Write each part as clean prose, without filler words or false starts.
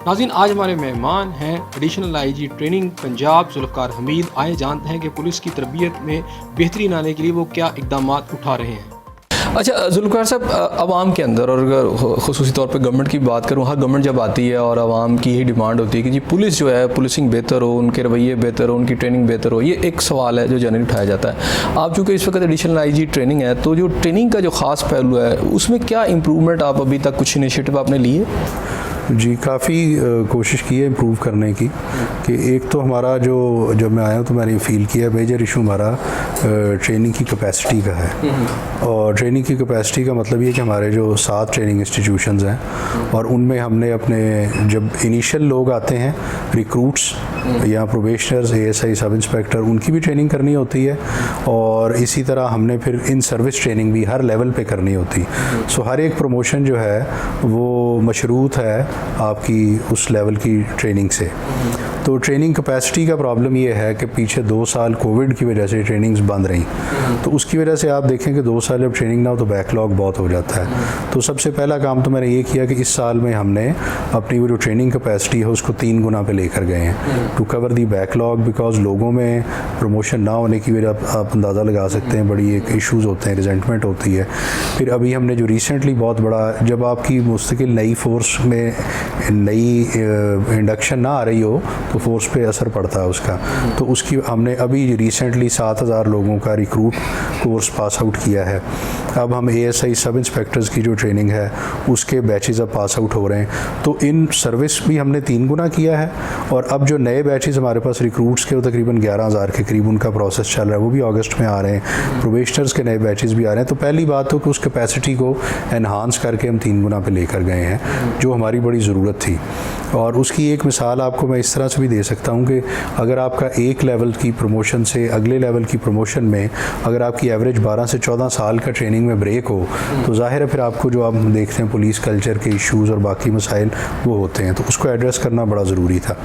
नाज़रीन, आज हमारे मेहमान हैं additional IG training Punjab Zulfiqar Hameed. आए जानते हैं कि पुलिस की तरबियत में बेहतरी लाने के लिए वो क्या इक़दाम उठा रहे हैं। अच्छा जुल्फ़िकार साहब, आवाम के अंदर और अगर ख़ुसूसी तौर पे गवर्नमेंट की बात करूँ, हर गवर्नमेंट जब आती है और आवाम की यही डिमांड होती है कि जी पुलिस जो है पुलिसिंग बेहतर हो, उनके रवैये बेहतर हो, उनकी ट्रेनिंग बेहतर हो, ये एक सवाल है जो जनरली उठाया जाता है। आप चूँकि इस वक्त एडिशनल आईजी ट्रेनिंग है, तो जो ट्रेनिंग का जो ख़ास पहलू है उसमें क्या इम्प्रूवमेंट आप अभी तक कुछ इनिशिएटिव आपने लिए? जी, काफ़ी कोशिश की है इम्प्रूव करने की। कि एक तो हमारा जो जब मैं आया हूँ तो मैंने फील किया मेजर इशू हमारा ट्रेनिंग की कैपेसिटी का है। और ट्रेनिंग की कैपेसिटी का मतलब ये कि हमारे जो 7 ट्रेनिंग इंस्टीट्यूशंस हैं और उनमें हमने अपने जब इनिशियल लोग आते हैं रिक्रूट्स या प्रोबेशनर्स, एएसआई, सब इंस्पेक्टर, उनकी भी ट्रेनिंग करनी होती है। और इसी तरह हमने फिर इन सर्विस ट्रेनिंग भी हर लेवल पे करनी होती। सो हर एक प्रमोशन जो है वो मशरूत है आपकी उस लेवल की ट्रेनिंग से। तो ट्रेनिंग कैपेसिटी का प्रॉब्लम ये है कि पीछे 2 साल कोविड की वजह से ट्रेनिंग्स बंद रही, तो उसकी वजह से आप देखें कि 2 साल जब ट्रेनिंग ना हो तो बैकलॉग बहुत हो जाता है। तो सबसे पहला काम तो मैंने ये किया कि इस साल में हमने अपनी वो जो ट्रेनिंग कैपेसिटी है उसको 3 गुना पे लेकर गए हैं to cover the backlog. Because लोगों में प्रमोशन ना होने की वजह आप अंदाज़ा लगा सकते हैं, बड़ी एक इशूज़ होते हैं, रिजेंटमेंट होती है। फिर अभी हमने जो रिसेंटली बहुत बड़ा, जब आपकी मुस्तकिल नई फोर्स में नई इंडक्शन ना आ रही हो तो फोर्स पे असर पड़ता है उसका। तो उसकी हमने अभी रिसेंटली 7000 लोगों का रिक्रूट कोर्स पास आउट किया है। अब हम एएसआई सब इंस्पेक्टर्स की जो ट्रेनिंग है उसके बैचेस अब पास आउट हो रहे हैं। तो इन सर्विस भी हमने 3 गुना किया है। और अब जो नए बैचेस हमारे पास रिक्रूट्स के वो तकरीबन 11000 के करीब उनका प्रोसेस चल रहा है, वो भी अगस्त में आ रहे हैं। प्रोबेशनर्स के नए बैचेस भी आ रहे हैं। तो पहली बात तो कि उस कैपेसिटी को एनहांस करके हम 3 गुना पे लेकर गए हैं, जो हमारी बड़ी ज़रूरत थी। और उसकी एक मिसाल आपको मैं इस तरह से भी दे सकता हूँ कि अगर आपका एक लेवल की प्रमोशन से अगले लेवल की प्रमोशन में अगर आपकी एवरेज 12 से 14 साल का ट्रेनिंग में ब्रेक हो तो ज़ाहिर है फिर आपको जो आप देखते हैं पुलिस कल्चर के इश्यूज़ और बाकी मसाइल वो होते हैं, तो उसको एड्रेस करना बड़ा ज़रूरी था।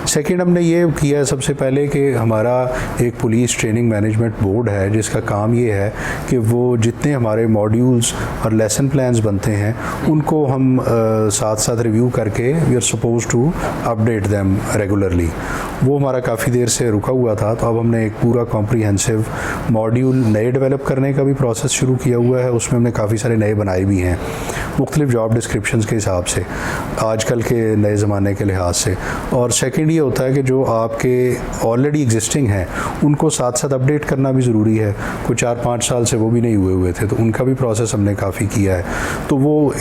सेकेंड, हमने ये किया सबसे पहले कि हमारा एक पुलिस ट्रेनिंग मैनेजमेंट बोर्ड है जिसका काम ये है कि वो जितने हमारे मॉड्यूल्स और लेसन प्लान्स बनते हैं उनको हम साथ साथ रिव्यू करके we are suppose to update them regularly. वो हमारा काफ़ी देर से रुका हुआ था, तो अब हमने एक पूरा कॉम्प्रिहेंसिव मॉड्यूल नए डेवलप करने का भी प्रोसेस शुरू किया हुआ है। उसमें हमने काफ़ी सारे नए बनाए भी हैं मुख्तलिफ जॉब डिस्क्रिप्शंस के हिसाब से, आजकल के नए ज़माने के लिहाज से। और सेकेंड ये होता है कि जो आपके ऑलरेडी एग्जिस्टिंग हैं उनको साथ साथ अपडेट करना भी ज़रूरी है। कोई 4-5 साल से वो भी नहीं हुए थे, तो उनका भी प्रोसेस हमने काफ़ी किया है। तो वो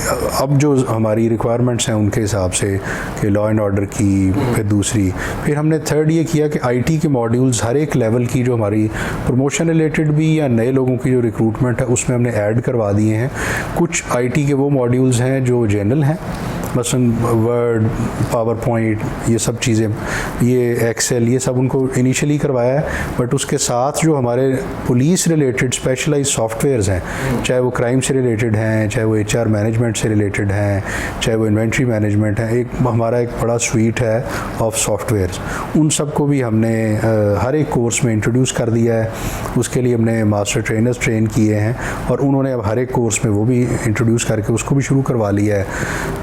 अब जो हमारी रिक्वायरमेंट्स हैं उनके हिसाब से कि लॉ एंड ऑर्डर की, फिर दूसरी, फिर हमने थर्ड ये किया कि आईटी के मॉड्यूल्स हर एक लेवल की जो हमारी प्रमोशन रिलेटेड भी या नए लोगों की जो रिक्रूटमेंट है उसमें हमने ऐड करवा दिए हैं। कुछ आईटी के वो मॉड्यूल्स हैं जो जनरल हैं, मसलन वर्ड, पावर पॉइंट, ये सब चीज़ें, ये एक्सेल, ये सब उनको इनिशियली करवाया है। बट उसके साथ जो हमारे पुलिस रिलेटेड स्पेशलाइज सॉफ्टवेयर्स हैं, चाहे वो क्राइम से रिलेटेड हैं, चाहे वो एचआर मैनेजमेंट से रिलेटेड हैं, चाहे वो इन्वेंट्री मैनेजमेंट है, एक हमारा एक बड़ा स्वीट है ऑफ सॉफ्टवेयर्स, उन सब को भी हमने हर एक कोर्स में इंट्रोड्यूस कर दिया है। उसके लिए हमने मास्टर ट्रेनर्स ट्रेन किए हैं और उन्होंने अब हर एक कोर्स में वो भी इंट्रोड्यूस करके उसको भी शुरू करवा लिया है।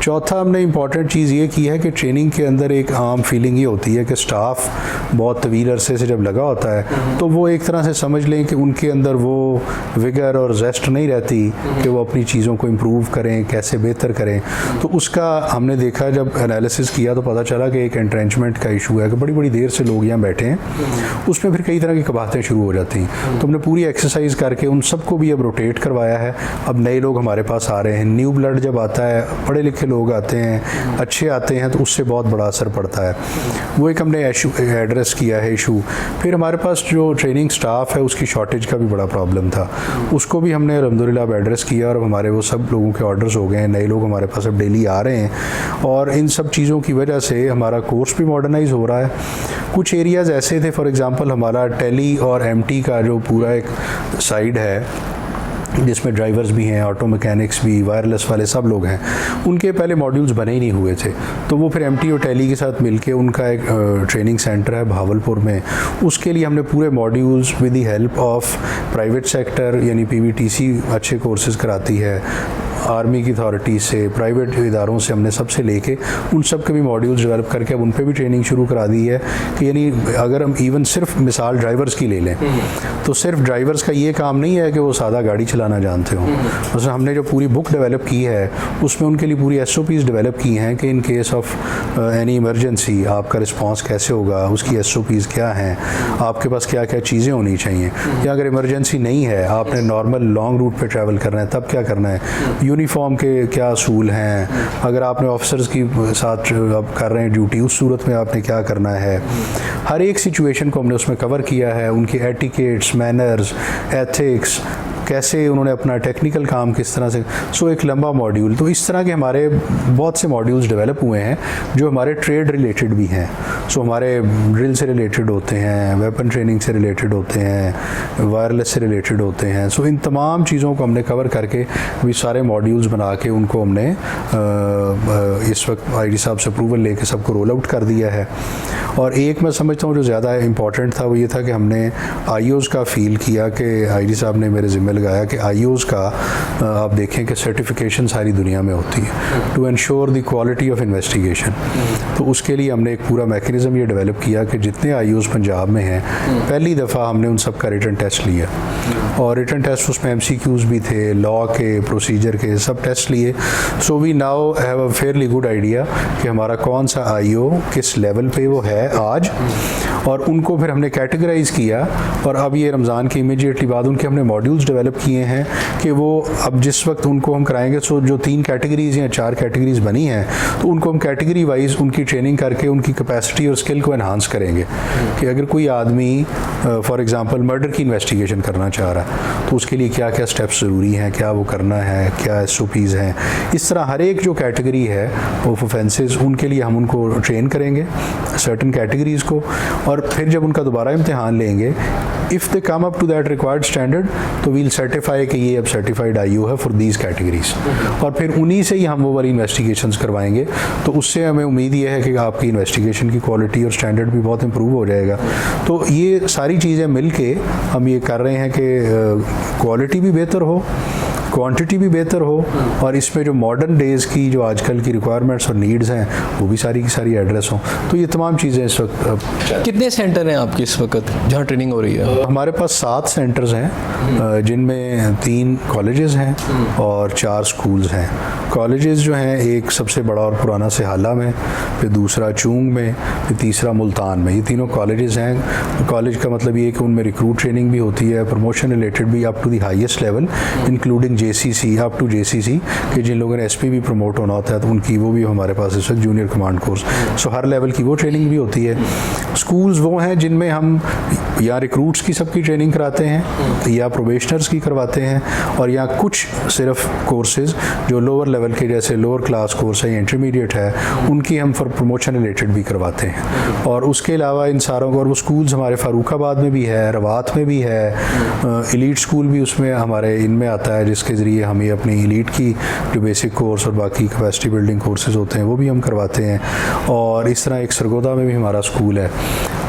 चौथा, हमने इम्पॉर्टेंट चीज़ ये की है कि ट्रेनिंग के अंदर एक आम फीलिंग ये होती है कि स्टाफ बहुत तवील अरसे से जब लगा होता है तो वो एक तरह से समझ लें कि उनके अंदर वो विगर और जेस्ट नहीं रहती कि वो अपनी चीज़ों को इम्प्रूव करें, कैसे बेहतर करें। तो उसका हमने देखा, जब एनालिसिस किया तो पता चला कि एक एंट्रेंचमेंट का इशू है कि बड़ी बड़ी देर से लोग यहाँ बैठे हैं, उसमें फिर कई तरह की कबाहतें शुरू हो जाती हैं। तो हमने पूरी एक्सरसाइज करके उन सबको भी अब रोटेट करवाया है। अब नए लोग हमारे पास आ रहे हैं, न्यू ब्लड जब आता है, पढ़े लिखे लोग आते हैं, अच्छे आते हैं, तो उससे बहुत बड़ा असर पड़ता है। वो एक हमने इशू एड्रेस किया है इशू। फिर हमारे पास जो ट्रेनिंग स्टाफ है उसकी शॉर्टेज का भी बड़ा प्रॉब्लम था, उसको भी हमने अल्हम्दुलिल्लाह अब एड्रेस किया और हमारे वो सब लोगों के ऑर्डर्स हो गए हैं, नए लोग हमारे पास अब डेली आ रहे हैं। और इन सब चीज़ों की वजह से हमारा कोर्स भी मॉडर्नाइज हो रहा है। कुछ एरियाज़ ऐसे थे, फॉर एग्ज़ाम्पल हमारा टेली और एमटी का जो पूरा एक साइड है जिसमें ड्राइवर्स भी हैं, ऑटो मैकेनिक्स भी, वायरलेस वाले सब लोग हैं, उनके पहले मॉड्यूल्स बने ही नहीं हुए थे। तो वो फिर एमटी और टेली के साथ मिलके उनका एक ट्रेनिंग सेंटर है भावलपुर में, उसके लिए हमने पूरे modules with the help of private sector यानी पीवीटीसी अच्छे कोर्सेज कराती है, आर्मी की अथॉरिटी से, प्राइवेट इदारों से हमने सबसे लेके उन सब के भी मॉड्यूल्स डेवलप करके अब उन पे भी ट्रेनिंग शुरू करा दी है कि यानी अगर हम इवन सिर्फ मिसाल ड्राइवर्स की ले लें तो सिर्फ ड्राइवर्स का ये काम नहीं है कि वो सादा गाड़ी चलाना जानते हों। उसमें हमने जो पूरी बुक डेवलप की है उसमें उनके लिए पूरी SOPs डेवलप की हैं कि in case of any emergency आपका रिस्पॉन्स कैसे होगा, उसकी SOPs क्या हैं, आपके पास क्या क्या चीज़ें होनी चाहिए, या अगर इमरजेंसी नहीं है आपने नॉर्मल लॉन्ग रूट पे ट्रैवल करना है तब क्या करना है, यूनिफॉर्म के क्या असूल हैं, अगर आपने ऑफिसर्स की साथ अब कर रहे हैं ड्यूटी उस सूरत में आपने क्या करना है। हर एक सिचुएशन को हमने उसमें कवर किया है, उनकी एटिकेट्स, मैनर्स, एथिक्स, कैसे उन्होंने अपना टेक्निकल काम किस तरह से, सो एक लंबा मॉड्यूल। तो इस तरह के हमारे बहुत से मॉड्यूल्स डेवलप हुए हैं जो हमारे ट्रेड रिलेटेड भी हैं। सो हमारे ड्रिल से रिलेटेड होते हैं, वेपन ट्रेनिंग से रिलेटेड होते हैं, वायरलेस से रिलेटेड होते हैं। सो इन तमाम चीज़ों को हमने कवर करके भी सारे मॉड्यूल्स बना के उनको हमने इस वक्त आईडी साहब से अप्रूवल लेके सबको रोल आउट कर दिया है। और एक मैं समझता हूँ जो ज़्यादा इम्पॉर्टेंट था वो ये था कि हमने IOs का फील किया कि आईडी साहब ने मेरे ज़िम्मे लगाया कि IOs का आप देखें कि सर्टिफिकेशन सारी दुनिया में होती है to ensure the quality of investigation. तो उसके लिए हमने एक पूरा मैकेनिज़्म ये डेवलप किया कि जितने IOs पंजाब में हैं पहली दफ़ा हमने उन सब का रिटन टेस्ट लिया, और रिटन टेस्ट उसमें MCQs भी थे, लॉ के, प्रोसीजर के सब टेस्ट लिए। So we now have a fairly good idea कि हमारा कौन सा IO किस लेवल पे वो है आज, और उनको फिर हमने कैटेगराइज किया। और अब ये रमज़ान के इमीडिएटली बाद उनके हमने मॉड्यूल्स डेवलप किए हैं कि वो अब जिस वक्त उनको हम कराएंगे, सो जो 3 कैटेगरीज या 4 कैटेगरीज बनी हैं तो उनको हम कैटेगरी वाइज उनकी ट्रेनिंग करके उनकी कैपेसिटी और स्किल को एनहांस करेंगे। कि अगर कोई आदमी फॉर एग्जांपल मर्डर की इन्वेस्टिगेशन करना चाह रहा है तो उसके लिए क्या क्या स्टेप्स ज़रूरी हैं, क्या वो करना है, क्या SOPs हैं, इस तरह हर एक जो कैटेगरी है ऑफ ऑफेंसेस उनके लिए हम उनको ट्रेन करेंगे सर्टन कैटेगरीज़ को। और फिर जब उनका दोबारा इम्तिहान लेंगे, if they come up to that required standard, तो वील सर्टिफाई कि ये अब सर्टिफाइड IO है फॉर दीज कैटेगरीज, और फिर उन्हीं से ही हम वो वाली इन्वेस्टिगेशंस करवाएंगे। तो उससे हमें उम्मीद ये है कि आपकी इन्वेस्टिगेशन की क्वालिटी और स्टैंडर्ड भी बहुत इंप्रूव हो जाएगा। तो ये सारी चीज़ें मिल के हम ये कर रहे हैं कि क्वालिटी भी बेहतर हो, क्वांटिटी भी बेहतर हो, और इसमें जो मॉडर्न डेज़ की जो आजकल की रिक्वायरमेंट्स और नीड्स हैं वो भी सारी की सारी एड्रेस हों। तो ये तमाम चीज़ें इस वक्त। कितने सेंटर हैं आपके इस वक्त जहाँ ट्रेनिंग हो रही है? हमारे पास 7 सेंटर्स हैं जिनमें 3 कॉलेजेस हैं और 4 स्कूल्स हैं। कॉलेजेस जो हैं, एक सबसे बड़ा और पुराना सिहाला में, फिर दूसरा चूंग में, फिर तीसरा मुल्तान में। ये तीनों कॉलेजेस हैं। कॉलेज का मतलब ये कि उनमें रिक्रूट ट्रेनिंग भी होती है, प्रमोशन रिलेटेड भी up to the highest level including JCC up to JCC, कि जिन लोगों ने SP भी प्रमोट होना होता है तो उनकी वो भी हमारे पास इस वक्त जूनियर कमांड कोर्स। सो हर लेवल की वो ट्रेनिंग भी होती है। स्कूल्स वो हैं जिनमें हम या रिक्रूट्स की सबकी ट्रेनिंग कराते हैं या प्रोबेशनर्स की करवाते हैं, और या कुछ सिर्फ कोर्सेज जो लोअर लेवल के जैसे लोअर क्लास कोर्स है या इंटरमीडिएट है उनकी हम फॉर प्रमोशन रिलेटेड भी करवाते हैं। और उसके अलावा इन सारों को, और वो स्कूल्स हमारे फ़ारूखाबाद में भी है, रवात में भी है, एलीट स्कूल भी उसमें हमारे इनमें आता है जिसके ज़रिए हम ये अपनी एलीट की जो बेसिक कोर्स और बाकी कैपेसिटी बिल्डिंग कोर्सेज होते हैं वो भी हम करवाते हैं। और इस तरह एक सरगोदा में भी हमारा स्कूल है।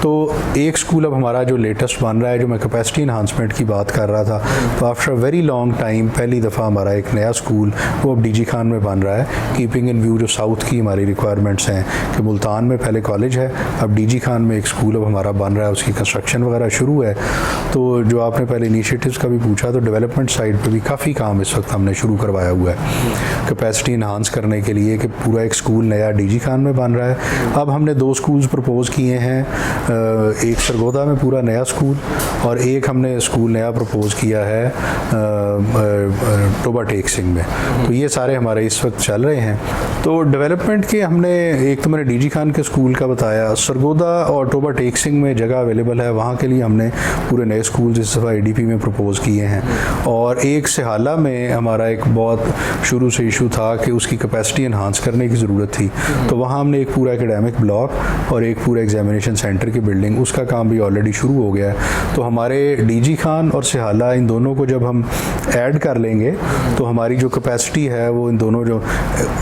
तो एक स्कूल अब हमारा जो लेटेस्ट बन रहा है, जो मैं कैपेसिटी इन्हांसमेंट की बात कर रहा था, तो आफ्टर वेरी लॉन्ग टाइम पहली दफ़ा हमारा एक नया स्कूल वो अब DG खान में बन रहा है, कीपिंग इन व्यू जो साउथ की हमारी रिक्वायरमेंट्स हैं कि मुल्तान में पहले कॉलेज है, अब DG खान में एक स्कूल अब हमारा बन रहा है, उसकी कंस्ट्रक्शन वगैरह शुरू है। तो जो आपने पहले इनिशिएटिव्स का भी पूछा, तो डेवलपमेंट साइड पर भी काफ़ी काम इस वक्त हमने शुरू करवाया हुआ है कैपेसिटी इन्हांस करने के लिए, कि पूरा एक स्कूल नया DG खान में बन रहा है। अब हमने 2 स्कूल्स प्रपोज किए हैं, एक सरगोदा में पूरा नया स्कूल, और एक हमने स्कूल नया प्रपोज किया है टोबा टेक सिंह में। तो ये सारे हमारे इस वक्त चल रहे हैं। तो डेवलपमेंट के हमने, एक तो मैंने DG खान के स्कूल का बताया, सरगोदा और टोबा टेक सिंह में जगह अवेलेबल है, वहाँ के लिए हमने पूरे नए स्कूल इस दफ़ा ADP में प्रपोज किए हैं। और एक सिहाला में हमारा एक बहुत शुरू से इशू था कि उसकी कैपेसिटी इन्हांस करने की ज़रूरत थी, तो वहाँ हमने एक पूरा एकेडमिक ब्लॉक और एक पूरा एग्जामिनेशन सेंटर की बिल्डिंग, उसका काम भी ऑलरेडी शुरू हो गया है। तो हमारे डीजी खान और सिहाला इन दोनों को जब हम ऐड कर लेंगे तो हमारी जो कैपेसिटी है वो इन दोनों जो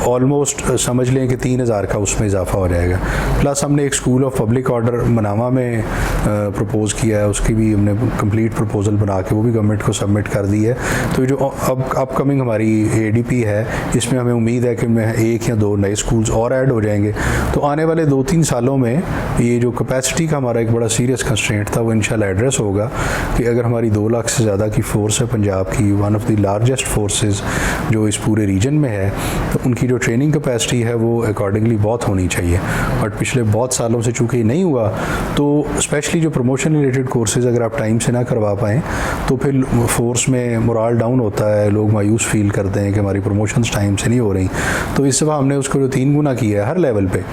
ऑलमोस्ट समझ लें कि 3000 का उसमें इजाफा हो जाएगा। प्लस हमने एक school of public order Manama में प्रपोज किया है, उसकी भी हमने कंप्लीट प्रपोजल बना के वो भी गवर्नमेंट को सबमिट कर दी है। तो जो अब अपकमिंग हमारी एडीपी है, इसमें हमें उम्मीद है कि में 1 या 2 नए स्कूल्स और ऐड हो जाएंगे। तो आने वाले 2-3 सालों में ये जो कैपेसिटी का हमारा एक बड़ा सीरियस कंस्ट्रेंट था वो इंशाल्लाह एड्रेस होगा कि अगर हमारी 2 लाख से ज़्यादा की फ़ोर्स है पंजाब की, one of the largest forces जो इस पूरे रीजन में है, तो उनकी जो ट्रेनिंग कैपेसिटी है वो अकॉर्डिंगली बहुत होनी चाहिए। बट पिछले बहुत सालों से चूँकि नहीं हुआ, तो स्पेशली जो प्रमोशन रिलेटेड कोर्सेज़ अगर आप टाइम से ना करवा पाएँ तो फिर फोर्स में मोराल डाउन होता है, लोग मायूस फील करते हैं कि हमारी प्रमोशंस टाइम से नहीं हो रही। तो इस दफ़ा हमने उसको जो 3 गुना किया है हर लेवल पे।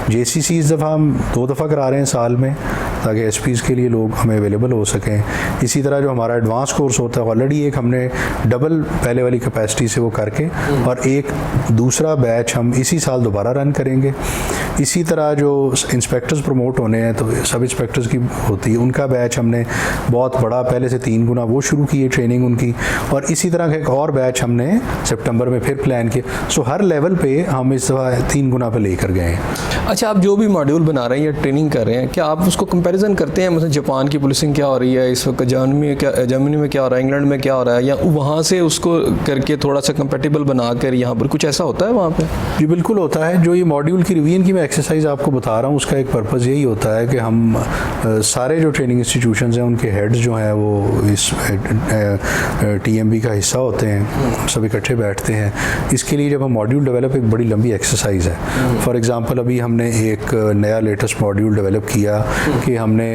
जेसीसी इस दफ़ा हम 2 दफ़ा करा रहे हैं साल में, ताकि एसपीज़ के लिए लोग हमें अवेलेबल हो सकें। इसी तरह जो हमारा एडवांस कोर्स होता है ऑलरेडी एक हमने डबल पहले वाली कैपेसिटी से वो करके, और एक दूसरा बैच हम इसी साल दोबारा रन करेंगे। इसी तरह जो इंस्पेक्टर्स प्रमोट होने हैं, तो सब इंस्पेक्टर्स की होती है, उनका बैच हमने बहुत बड़ा पहले से 3 गुना वो शुरू की है ट्रेनिंग उनकी, और इसी तरह का एक और बैच हमने सितंबर में फिर प्लान किया। सो हर लेवल पे हम इस दफ़ा 3 गुना पे लेकर गए हैं। अच्छा, आप जो भी मॉड्यूल बना रहे हैं या ट्रेनिंग कर रहे हैं, क्या आप उसको कंपैरिजन करते हैं? मतलब जापान की पुलिसिंग क्या हो रही है इस वक्त, जर्मनी में क्या हो रहा है, इंग्लैंड में क्या हो रहा है, या वहाँ से उसको करके थोड़ा सा कंपेटेबल बनाकर यहाँ पर कुछ ऐसा होता है वहाँ पे? जी बिल्कुल होता है। जो ये मॉड्यूल की रिवीजन की मैं एक्सरसाइज आपको बता रहा हूँ, उसका एक पर्पज़ यही होता है कि हम सारे जो ट्रेनिंग इंस्टीट्यूशंस हैं उनके हेड्स जो हैं वो इस टीएमबी का हिस्सा होते हैं, सब इकट्ठे बैठते हैं। इसके लिए जब हम मॉड्यूल डेवलप, एक बड़ी लंबी एक्सरसाइज है। फॉर एग्जांपल अभी हमने एक नया लेटेस्ट मॉड्यूल डेवलप किया कि हमने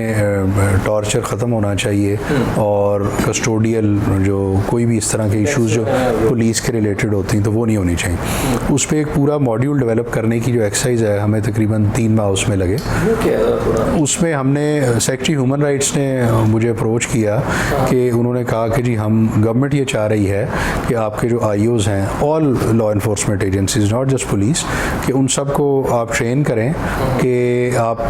टॉर्चर ख़त्म होना चाहिए, और कस्टोडियल जो कोई भी इस तरह के इश्यूज़ जो पुलिस के रिलेटेड होती हैं तो वो नहीं होनी चाहिए। उस पर एक पूरा मॉड्यूल डेवलप करने की जो एक्सरसाइज है, हमें तकरीबन 3 माह उसमें लगे। उसमें हमने सेक्रेटरी ह्यूमन राइट्स ने मुझे अप्रोच किया कि उन्होंने कहा कि जी हम गवर्नमेंट ये चाह रही है कि आपके जो आईओज़ हैं, all law enforcement agencies, not just police, कि उन सब को आप ट्रेन करें कि आप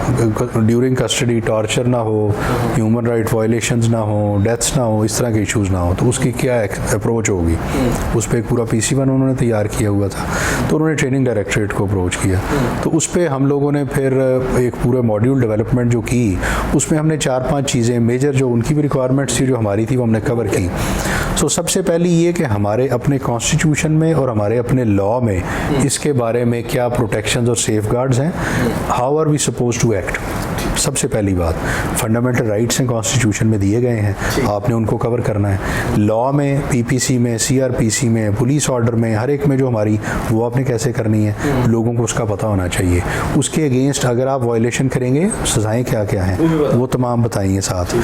ड्यूरिंग कस्टडी टॉर्चर ना हो, ह्यूमन राइट वायलेशंस ना हो, डेथ्स ना हो, इस तरह के इश्यूज़ ना हो। तो उसकी क्या अप्रोच होगी, उस पर एक पूरा PC1 उन्होंने तैयार किया हुआ था। तो उन्होंने ट्रेनिंग डायरेक्टरेट को अप्रोच किया, तो उस पर हम लोगों ने फिर एक पूरे मॉड्यूल डेवलपमेंट जो की, उसमें हमने 4-5 चीज़ें मेजर जो उनकी भी रिक्वायरमेंट्स थी जो हमारी थी वो हमने कवर की। सो सबसे पहली ये कि हमारे अपने कॉन्स्टिट्यूशन में और हमारे अपने लॉ में इसके बारे में क्या प्रोटेक्शंस और सेफगार्ड्स हैं, how are we suppose to act. सबसे पहली बात, फंडामेंटल राइट्स हैं कॉन्स्टिट्यूशन में दिए गए हैं, आपने उनको कवर करना है। लॉ में, PPC में, CRPC में, पुलिस ऑर्डर में, हर एक में जो हमारी, वो आपने कैसे करनी है, लोगों को उसका पता होना चाहिए। उसके अगेंस्ट अगर आप वायलेशन करेंगे सज़ाएं क्या क्या हैं वो तमाम बताइए साथ।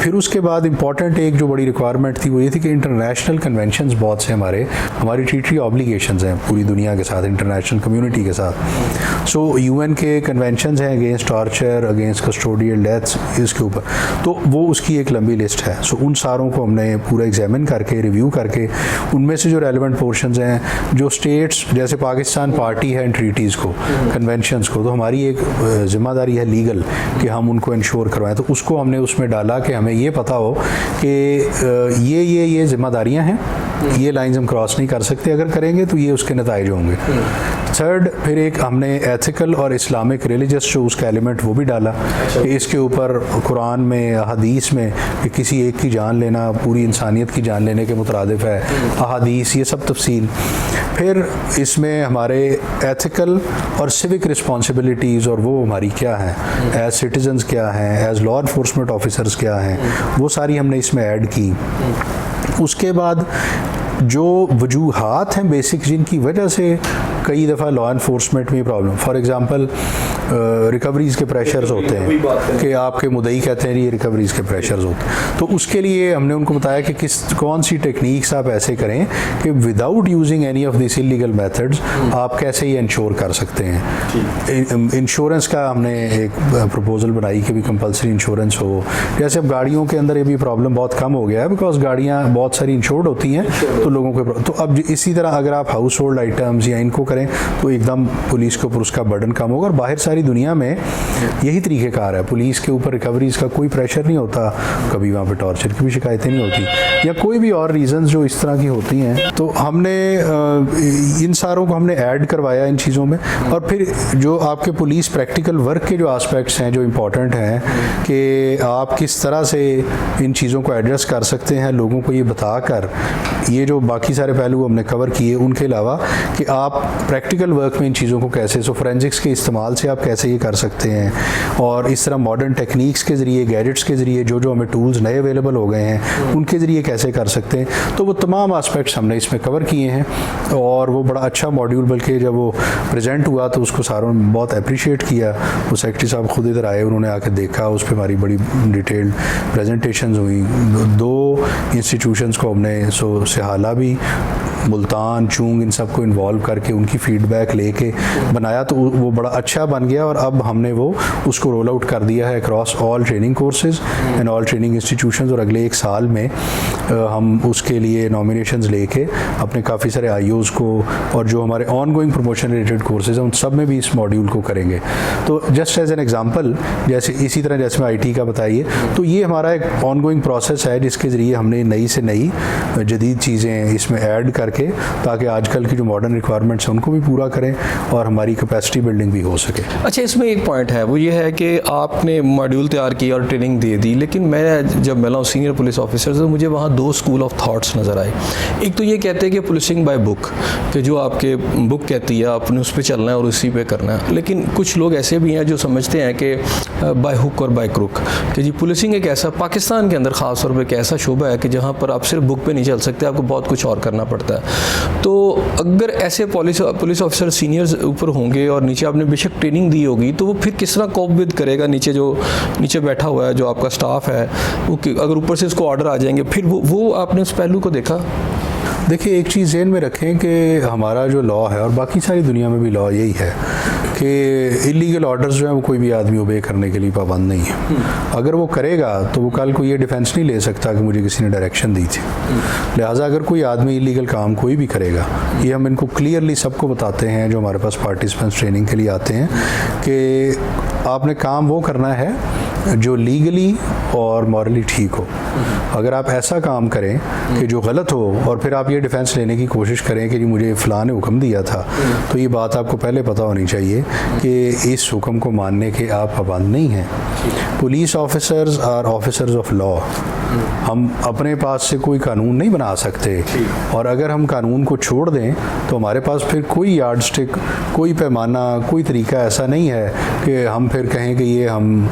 फिर उसके बाद इंपॉर्टेंट एक जो बड़ी रिक्वायरमेंट थी वो ये थी कि इंटरनेशनल कन्वेंशंस बहुत से हमारी ट्रीटी ऑब्लिगेशंस हैं पूरी दुनिया के साथ, इंटरनेशनल कम्युनिटी के साथ। सो UN के कन्वेंशंस हैं against torture, against custodial deaths, इसके ऊपर तो वो उसकी एक लंबी लिस्ट है। सो उन सारों को हमने पूरा एग्जामिन करके, रिव्यू करके, उनमें से जो रेलिवेंट पोर्शंस हैं, जो स्टेट्स जैसे पाकिस्तान पार्टी है इन ट्रीटीज़ को, कन्वेंशंस को, तो हमारी एक जिम्मेदारी है लीगल कि हम उनको इंश्योर करवाएं। तो उसको हमने उसमें डाला कि हमें ये पता हो कि ये जिम्मेदारियां हैं, ये लाइंस हम क्रॉस नहीं कर सकते, अगर करेंगे तो ये उसके नताइज होंगे। थर्ड, फिर एक हमने एथिकल और इस्लामिक रिलीजियस जो उसका एलिमेंट वो भी डाला कि इसके ऊपर कुरान में, अहादीस में कि किसी एक की जान लेना पूरी इंसानियत की जान लेने के मुतरादिफ है, अहादीस, ये सब तफसील। फिर इसमें हमारे एथिकल और सिविक रिस्पॉन्सिबिलिटीज़ और वो हमारी क्या हैं, एज सिटीजन्स क्या हैं, एज लॉ इन्फोर्समेंट ऑफिसर्स क्या हैं, वो सारी हमने इसमें ऐड की। उसके बाद जो वजूहात हैं बेसिक जिनकी वजह से कई दफ़ा लॉ इन्फोर्समेंट में प्रॉब्लम, फॉर एग्जांपल रिकवरीज़ के प्रेशर्स होते हैं कि आपके मुद्दई कहते हैं ये रिकवरीज़ के प्रेशर्स होते हैं, तो उसके लिए हमने उनको बताया कि कौन सी टेक्निक्स आप ऐसे करें कि without using any of this illegal methods आप कैसे ये इंश्योर कर सकते हैं। इंश्योरेंस का हमने एक प्रपोजल बनाई कि भी कंपलसरी इंश्योरेंस हो। जैसे अब गाड़ियों के अंदर ये भी प्रॉब्लम बहुत कम हो गया है, बिकॉज गाड़ियाँ बहुत सारी इंश्योर्ड होती हैं, तो लोगों को, तो अब इसी तरह अगर आप हाउस होल्ड आइटम्स या इनको करें तो एकदम पुलिस के ऊपर उसका बर्डन कम होगा, और बाहर सारी सारी दुनिया में यही तरीक़ेकार है। पुलिस के ऊपर रिकवरीज का कोई प्रेशर नहीं होता, कभी वहाँ पे टॉर्चर की भी शिकायतें नहीं होती या कोई भी और रीज़न्स जो इस तरह की होती हैं। तो हमने इन सारों को हमने ऐड करवाया इन चीज़ों में। और फिर जो आपके पुलिस प्रैक्टिकल वर्क के जो एस्पेक्ट्स हैं जो इम्पोर्टेंट हैं कि आप किस तरह से इन चीज़ों को एड्रेस कर सकते हैं, लोगों को ये बताकर, ये जो बाकी सारे पहलू हमने कवर किए, उनके अलावा कि आप प्रैक्टिकल वर्क में इन चीज़ों को कैसे, सो फोरेंसिक्स के इस्तेमाल से आप कैसे ये कर सकते हैं, और इस तरह मॉडर्न टेक्निक्स के ज़रिए, गैजेट्स के ज़रिए जो जो हमें टूल्स नए अवेलेबल हो गए हैं उनके ज़रिए कैसे कर सकते हैं। तो वो तमाम एस्पेक्ट्स हमने इसमें कवर किए हैं और वो बड़ा अच्छा मॉड्यूल, बल्कि जब वो प्रेजेंट हुआ तो उसको सारों ने बहुत अप्रिशिएट किया। वो सेक्रेटरी साहब खुद इधर आए, उन्होंने आके देखा, उस पर हमारी बड़ी डिटेल्ड प्रेजेंटेशंस हुई। 2 इंस्टीट्यूशंस को हमने सिहाला भी, मुल्तान, चूंग, इन सबको इन्वॉल्व करके उनकी फ़ीडबैक लेके बनाया, तो वो बड़ा अच्छा बन गया। और अब हमने वो उसको रोल आउट कर दिया है across all training courses and all training institutions. और अगले 1 साल में हम उसके लिए नॉमिनेशंस लेके अपने काफ़ी सारे आईओज़ को और जो हमारे on going promotion related courses हैं उन सब में भी इस मॉड्यूल को करेंगे। तो जस्ट एज एन एग्जांपल, जैसे इसी तरह जैसे मैं आईटी का बताइए, तो ये हमारा एक ऑन गोइंग प्रोसेस है जिसके ज़रिए हमने नई से नई जदीद चीज़ें इसमें ऐड करके, ताकि आजकल की जो मॉडर्न रिक्वायरमेंट्स हैं उनको भी पूरा करें और हमारी कैपेसिटी बिल्डिंग भी हो सके। अच्छा, इसमें एक पॉइंट है, वो ये है कि आपने मॉड्यूल तैयार किया और ट्रेनिंग दे दी, लेकिन मैं जब मिला हूँ सीनियर पुलिस ऑफिसर तो मुझे वहाँ 2 स्कूल ऑफ थॉट्स नज़र आए। एक तो ये कहते हैं कि पुलिसिंग बाय बुक, कि जो आपके बुक कहती है आपने उस पर चलना है और उसी पे करना है। लेकिन कुछ लोग ऐसे भी हैं जो समझते हैं कि बाय हुक और बाय क्रुक, कि जी पुलिसिंग एक ऐसा, पाकिस्तान के अंदर ख़ास तौर पर एक ऐसा शोबा है कि जहाँ पर आप सिर्फ बुक पे नहीं चल सकते, आपको बहुत कुछ और करना पड़ता है। तो अगर ऐसे पुलिस ऑफिसर सीनियर्स ऊपर होंगे और नीचे आपने बेशक ट्रेनिंग दी होगी, तो वो फिर किस तरह कोप विद करेगा नीचे बैठा हुआ है जो आपका स्टाफ है, वो अगर ऊपर से इसको ऑर्डर आ जाएंगे, फिर वो आपने उस पहलू को देखा? देखिए, एक चीज़ ज़हन में रखें कि हमारा जो लॉ है और बाकी सारी दुनिया में भी लॉ यही है कि इलीगल ऑर्डर्स जो हैं वो कोई भी आदमी ओबे करने के लिए पाबंद नहीं है। अगर वो करेगा तो वो कल को ये डिफेंस नहीं ले सकता कि मुझे किसी ने डायरेक्शन दी थी। लिहाजा अगर कोई आदमी इलीगल काम कोई भी करेगा, ये हम इनको क्लियरली सबको बताते हैं जो हमारे पास पार्टिसिपेंट्स ट्रेनिंग के लिए आते हैं कि आपने काम वो करना है जो लीगली और मॉरली ठीक हो। अगर आप ऐसा काम करें कि जो गलत हो और फिर आप ये डिफेंस लेने की कोशिश करें कि जी मुझे फ़लाँ ने हुक्म दिया था, तो ये बात आपको पहले पता होनी चाहिए कि इस हुक्म को मानने के आप पाबंद नहीं हैं। Police officers are officers of law. हम अपने पास से कोई कानून नहीं बना सकते, और अगर हम कानून को छोड़ दें तो हमारे पास फिर कोई यार्ड स्टिक, कोई पैमाना, कोई तरीका ऐसा नहीं है कि हम फिर कहें कि ये हम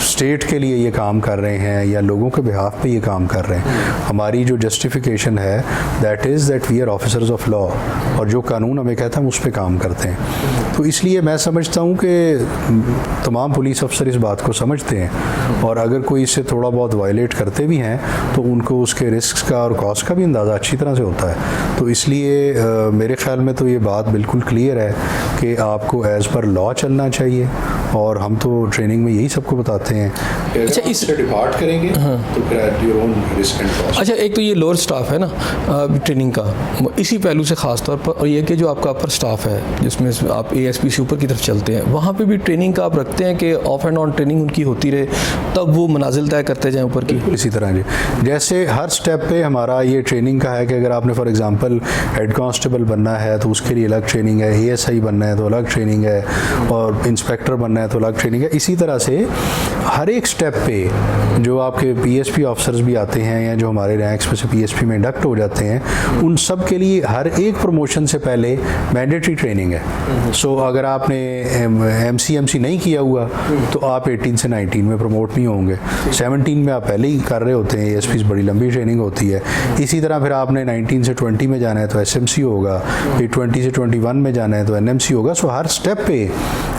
स्टेट के लिए ये काम कर रहे हैं या लोगों के बिहाफ पे ये काम कर रहे हैं। हमारी जो जस्टिफिकेशन है that is that we are officers of law, और जो कानून हमें कहता है हम उस पर काम करते हैं। तो इसलिए मैं समझता हूँ कि तमाम पुलिस अफसर इस बात को समझते हैं, और अगर कोई इससे थोड़ा बहुत वायलेट करते भी हैं तो उनको उसके रिस्क का और कॉस्ट का भी अंदाज़ा अच्छी तरह से होता है। तो इसलिए मेरे ख्याल में तो ये बात बिल्कुल क्लियर है कि आपको एज़ पर लॉ चलना चाहिए, और हम तो ट्रेनिंग में यही सबको बताते हैं। अच्छा, इससे डिपार्ट करेंगे तो फिर at your own risk and cost. अच्छा, एक तो ये लोअर स्टाफ है ना ट्रेनिंग का, इसी पहलू से ख़ास तौर पर, और ये कि जो आपका अपर स्टाफ है जिसमें आप ASP से ऊपर की तरफ चलते हैं, वहाँ पे भी ट्रेनिंग का आप रखते हैं कि ऑफ एंड ऑन ट्रेनिंग उनकी होती रहे, तब वो मनाजिल तय करते जाएँ ऊपर की? इसी तरह जी, जैसे हर स्टेप पे हमारा ये ट्रेनिंग का है कि अगर आपने फॉर एग्जांपल हेड कांस्टेबल बनना है तो उसके लिए अलग ट्रेनिंग है, ASI बनना है तो अलग ट्रेनिंग है, और इंस्पेक्टर बनना है तो अलग ट्रेनिंग है। इसी तरह से हर एक स्टेप पे जो आपके PSP ऑफिसर्स भी आते हैं या जो हमारे रैंक्स में से PSP में इंडक्ट हो जाते हैं, उन सब के लिए हर एक प्रमोशन से पहले मैंडेटरी ट्रेनिंग है। सो अगर आपने MC नहीं किया हुआ तो आप 18 से 19 में प्रमोट नहीं होंगे। 17 में आप पहले ही कर रहे होते हैं, ASPs बड़ी लंबी ट्रेनिंग होती है। इसी तरह फिर आपने 19 से 20 में जाना है तो SMC होगा, फिर 20 से 21 में जाना है तो NMC होगा। सो हर स्टेप पे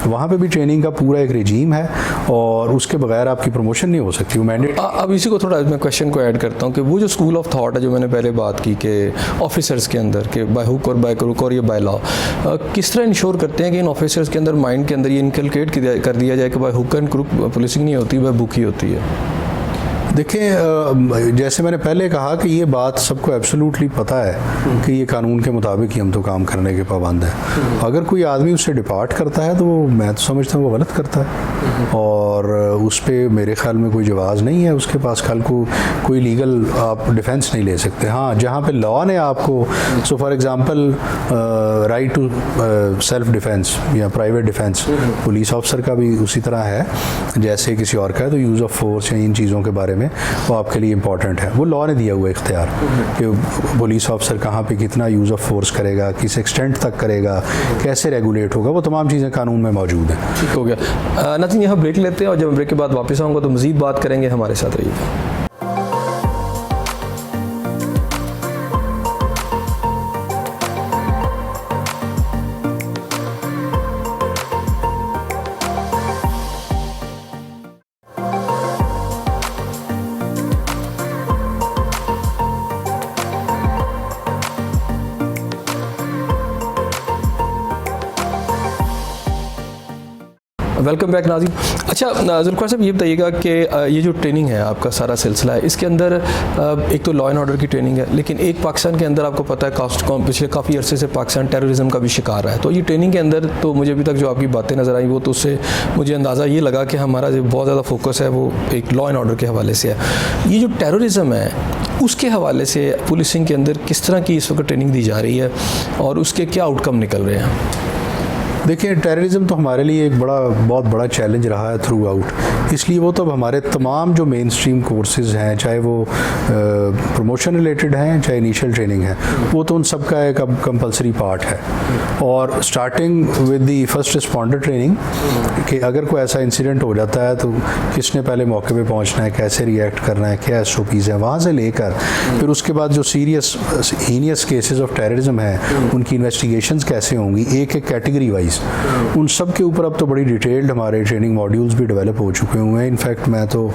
वहाँ पे भी ट्रेनिंग का पूरा एक रिजीम है, और उसके बगैर आपकी प्रमोशन नहीं हो सकती, वो मैंडेट। अब इसी को थोड़ा मैं क्वेश्चन को ऐड करता हूँ कि वो जो स्कूल ऑफ थॉट है जो मैंने पहले बात की कि ऑफिसर्स के अंदर के बाय हुक और बाय क्रुक और ये बाय लॉ, किस तरह इंश्योर करते हैं कि इन ऑफिसर्स के अंदर माइंड के अंदर ये इनकलकेट कर दिया जाए कि by hook and crook policing नहीं होती, बाय बुक ही होती है? देखें, जैसे मैंने पहले कहा कि ये बात सबको एब्सोल्युटली पता है कि ये कानून के मुताबिक ही हम तो काम करने के पाबंद हैं। अगर कोई आदमी उससे डिपार्ट करता है तो मैं तो समझता हूँ वो गलत करता है, और उस पर मेरे ख्याल में कोई जवाज़ नहीं है उसके पास। कल को कोई लीगल आप डिफेंस नहीं ले सकते। हाँ, जहाँ पे लॉ ने आपको, so for example right to self defence या प्राइवेट डिफेंस पुलिस ऑफिसर का भी उसी तरह है जैसे किसी और का है, तो यूज़ ऑफ फोर्स या इन चीज़ों के बारे में वो आपके लिए इंपॉर्टेंट है। वो लॉ ने दिया हुआ इख्तियार कि पुलिस ऑफिसर कहाँ पे कितना यूज़ ऑफ फोर्स करेगा, किस एक्सटेंट तक करेगा, कैसे रेगुलेट होगा, वो तमाम चीज़ें कानून में मौजूद हैं। ठीक हो गया। नाज़रीन, यहाँ ब्रेक लेते हैं और जब ब्रेक के बाद वापस आऊँगा तो मज़ीद बात करेंगे। हमारे साथ रहिएगा। वेलकम बैक नाज़रीन। अच्छा ज़ुल्फ़िकार साहब, ये बताइएगा कि ये जो ट्रेनिंग है आपका सारा सिलसिला है, इसके अंदर एक तो लॉ एंड ऑर्डर की ट्रेनिंग है, लेकिन एक पाकिस्तान के अंदर आपको पता है पिछले काफ़ी अरसे से पाकिस्तान टेररिज्म का भी शिकार है। तो ये ट्रेनिंग के अंदर तो मुझे अभी तक जो आपकी बातें नज़र आई वो तो उससे मुझे अंदाज़ा ये लगा कि हमारा जो बहुत ज़्यादा फोकस है वो एक लॉ एंड ऑर्डर के हवाले से है। ये जो टेररिज्म है उसके हवाले से पुलिसिंग के अंदर किस तरह की इस वक्त ट्रेनिंग दी जा रही है और उसके क्या आउटकम निकल रहे हैं? देखिए, टेररिज्म तो हमारे लिए एक बहुत बड़ा चैलेंज रहा है थ्रू आउट, इसलिए वो तो हमारे तमाम जो मेन स्ट्रीम कोर्सेज़ हैं, चाहे वो प्रमोशन रिलेटेड हैं चाहे इनिशियल ट्रेनिंग है, वो तो उन सब का एक अब कंपलसरी पार्ट है। और starting with the first responder training कि अगर कोई ऐसा इंसिडेंट हो जाता है तो किसने पहले मौके पे पहुंचना है, कैसे रिएक्ट करना है, क्या SOPs हैं, वहाँ से लेकर फिर उसके बाद जो serious heinous cases of terrorism हैं उनकी इन्वेस्टिगेशंस कैसे होंगी एक एक कैटेगरी वाइज, उन सब के ऊपर अब तो बड़ी डिटेल्ड हमारे ट्रेनिंग मॉड्यूल्स भी डेवलप हो चुके हुए हैं। इनफैक्ट मैं तो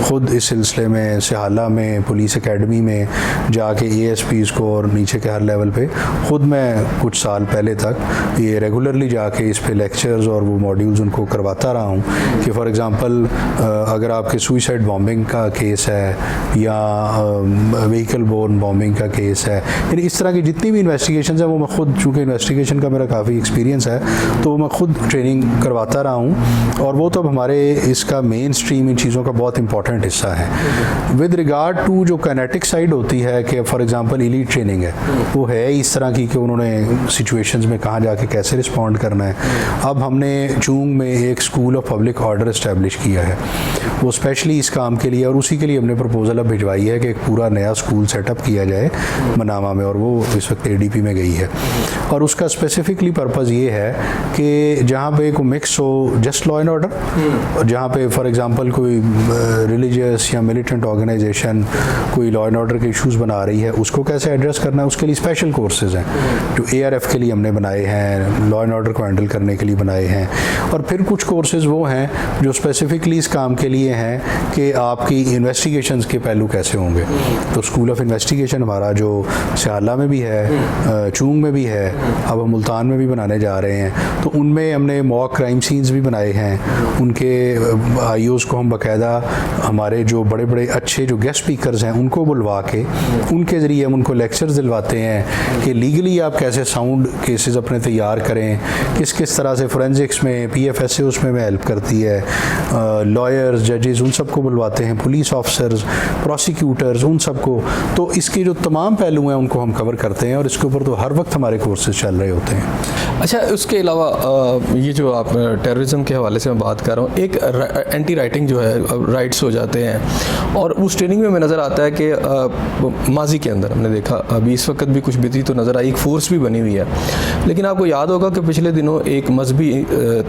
खुद इस सिलसिले में सिहाला में पुलिस एकेडमी में जाके ASPs को और नीचे के हर लेवल पे खुद मैं कुछ साल पहले तक ये रेगुलरली जाके इस पे लेक्चर्स और वो मॉड्यूल्स उनको करवाता रहा हूँ कि फॉर एग्जांपल अगर आपके सुइसाइड बॉम्बिंग का केस है या व्हीकल बोर्न बॉम्बिंग का केस है, यानी इस तरह की जितनी भी इन्वेस्टिगेशन है वो मैं खुद, चूँकि इन्वेस्टिगेशन का मेरा काफ़ी एक्सपीरियंस है तो मैं खुद ट्रेनिंग करवाता रहा हूँ, और वो तो हमारे इसका मेन स्ट्रीम इन चीज़ों का बहुत इंपॉर्टेंट हिस्सा है। विद रिगार्ड टू जो काइनेटिक साइड होती है कि फॉर एग्जांपल एलीट ट्रेनिंग है, वो है इस तरह की कि उन्होंने सिचुएशंस में कहाँ जाके कैसे रिस्पॉन्ड करना है। अब हमने चूंग में एक school of public order establish किया है, वो स्पेशली इस काम के लिए, और उसी के लिए हमने प्रपोजल अब भिजवाई है कि एक पूरा नया स्कूल सेटअप किया जाए मनामा में, और वो इस वक्त ADP में गई है। और उसका स्पेसिफिकली पर्पज़ ये है कि जहाँ पे कोई मिक्स हो जस्ट लॉ एंड ऑर्डर, और जहाँ पे फॉर एग्जांपल कोई रिलीजियस या मिलिटेंट ऑर्गेनाइजेशन कोई लॉ एंड ऑर्डर के इश्यूज बना रही है उसको कैसे एड्रेस करना है, उसके लिए स्पेशल कोर्सेज हैं जो ARF के लिए हमने बनाए हैं, लॉ एंड ऑर्डर को हैंडल करने के लिए बनाए हैं। और फिर कुछ कोर्सेज वो हैं जो स्पेसिफिकली इस काम के लिए हैं कि आपकी इन्वेस्टिगेशंस के पहलू कैसे होंगे। तो स्कूल ऑफ इन्वेस्टिगेशन हमारा जो सियाला में भी है, चूंग में भी है, अब हम मुल्तान में भी बनाने जा रहे हैं, तो उनमें हमने मॉक क्राइम सीन्स भी बनाए हैं। उनके IOs को हम बाकायदा हमारे जो बड़े बड़े अच्छे जो गेस्ट स्पीकर्स हैं उनको बुलवा के उनके ज़रिए हम उनको लेक्चर्स दिलवाते हैं कि लीगली आप कैसे साउंड केसेस अपने तैयार करें, किस किस तरह से फोरेंसिक्स में PFSA उसमें हेल्प करती है, लॉयर्स, जजेस, उन सबको बुलवाते हैं, पुलिस ऑफिसर्स, प्रोसिक्यूटर्स, उन सबको। तो इसके जो तमाम पहलू हैं उनको हम कवर करते हैं, और इसके ऊपर तो हर वक्त हमारे कोर्सेज चल रहे होते हैं। अच्छा, उसके अलावा ये जो आप टेररिज्म के हवाले से मैं बात कर रहा हूँ, एक एंटी राइटिंग जो है राइट्स हो जाते हैं, और उस ट्रेनिंग में हमें नज़र आता है कि माजी के अंदर हमने देखा, अभी इस वक्त भी कुछ बिती तो नज़र आई, एक फ़ोर्स भी बनी हुई है। लेकिन आपको याद होगा कि पिछले दिनों एक मजहबी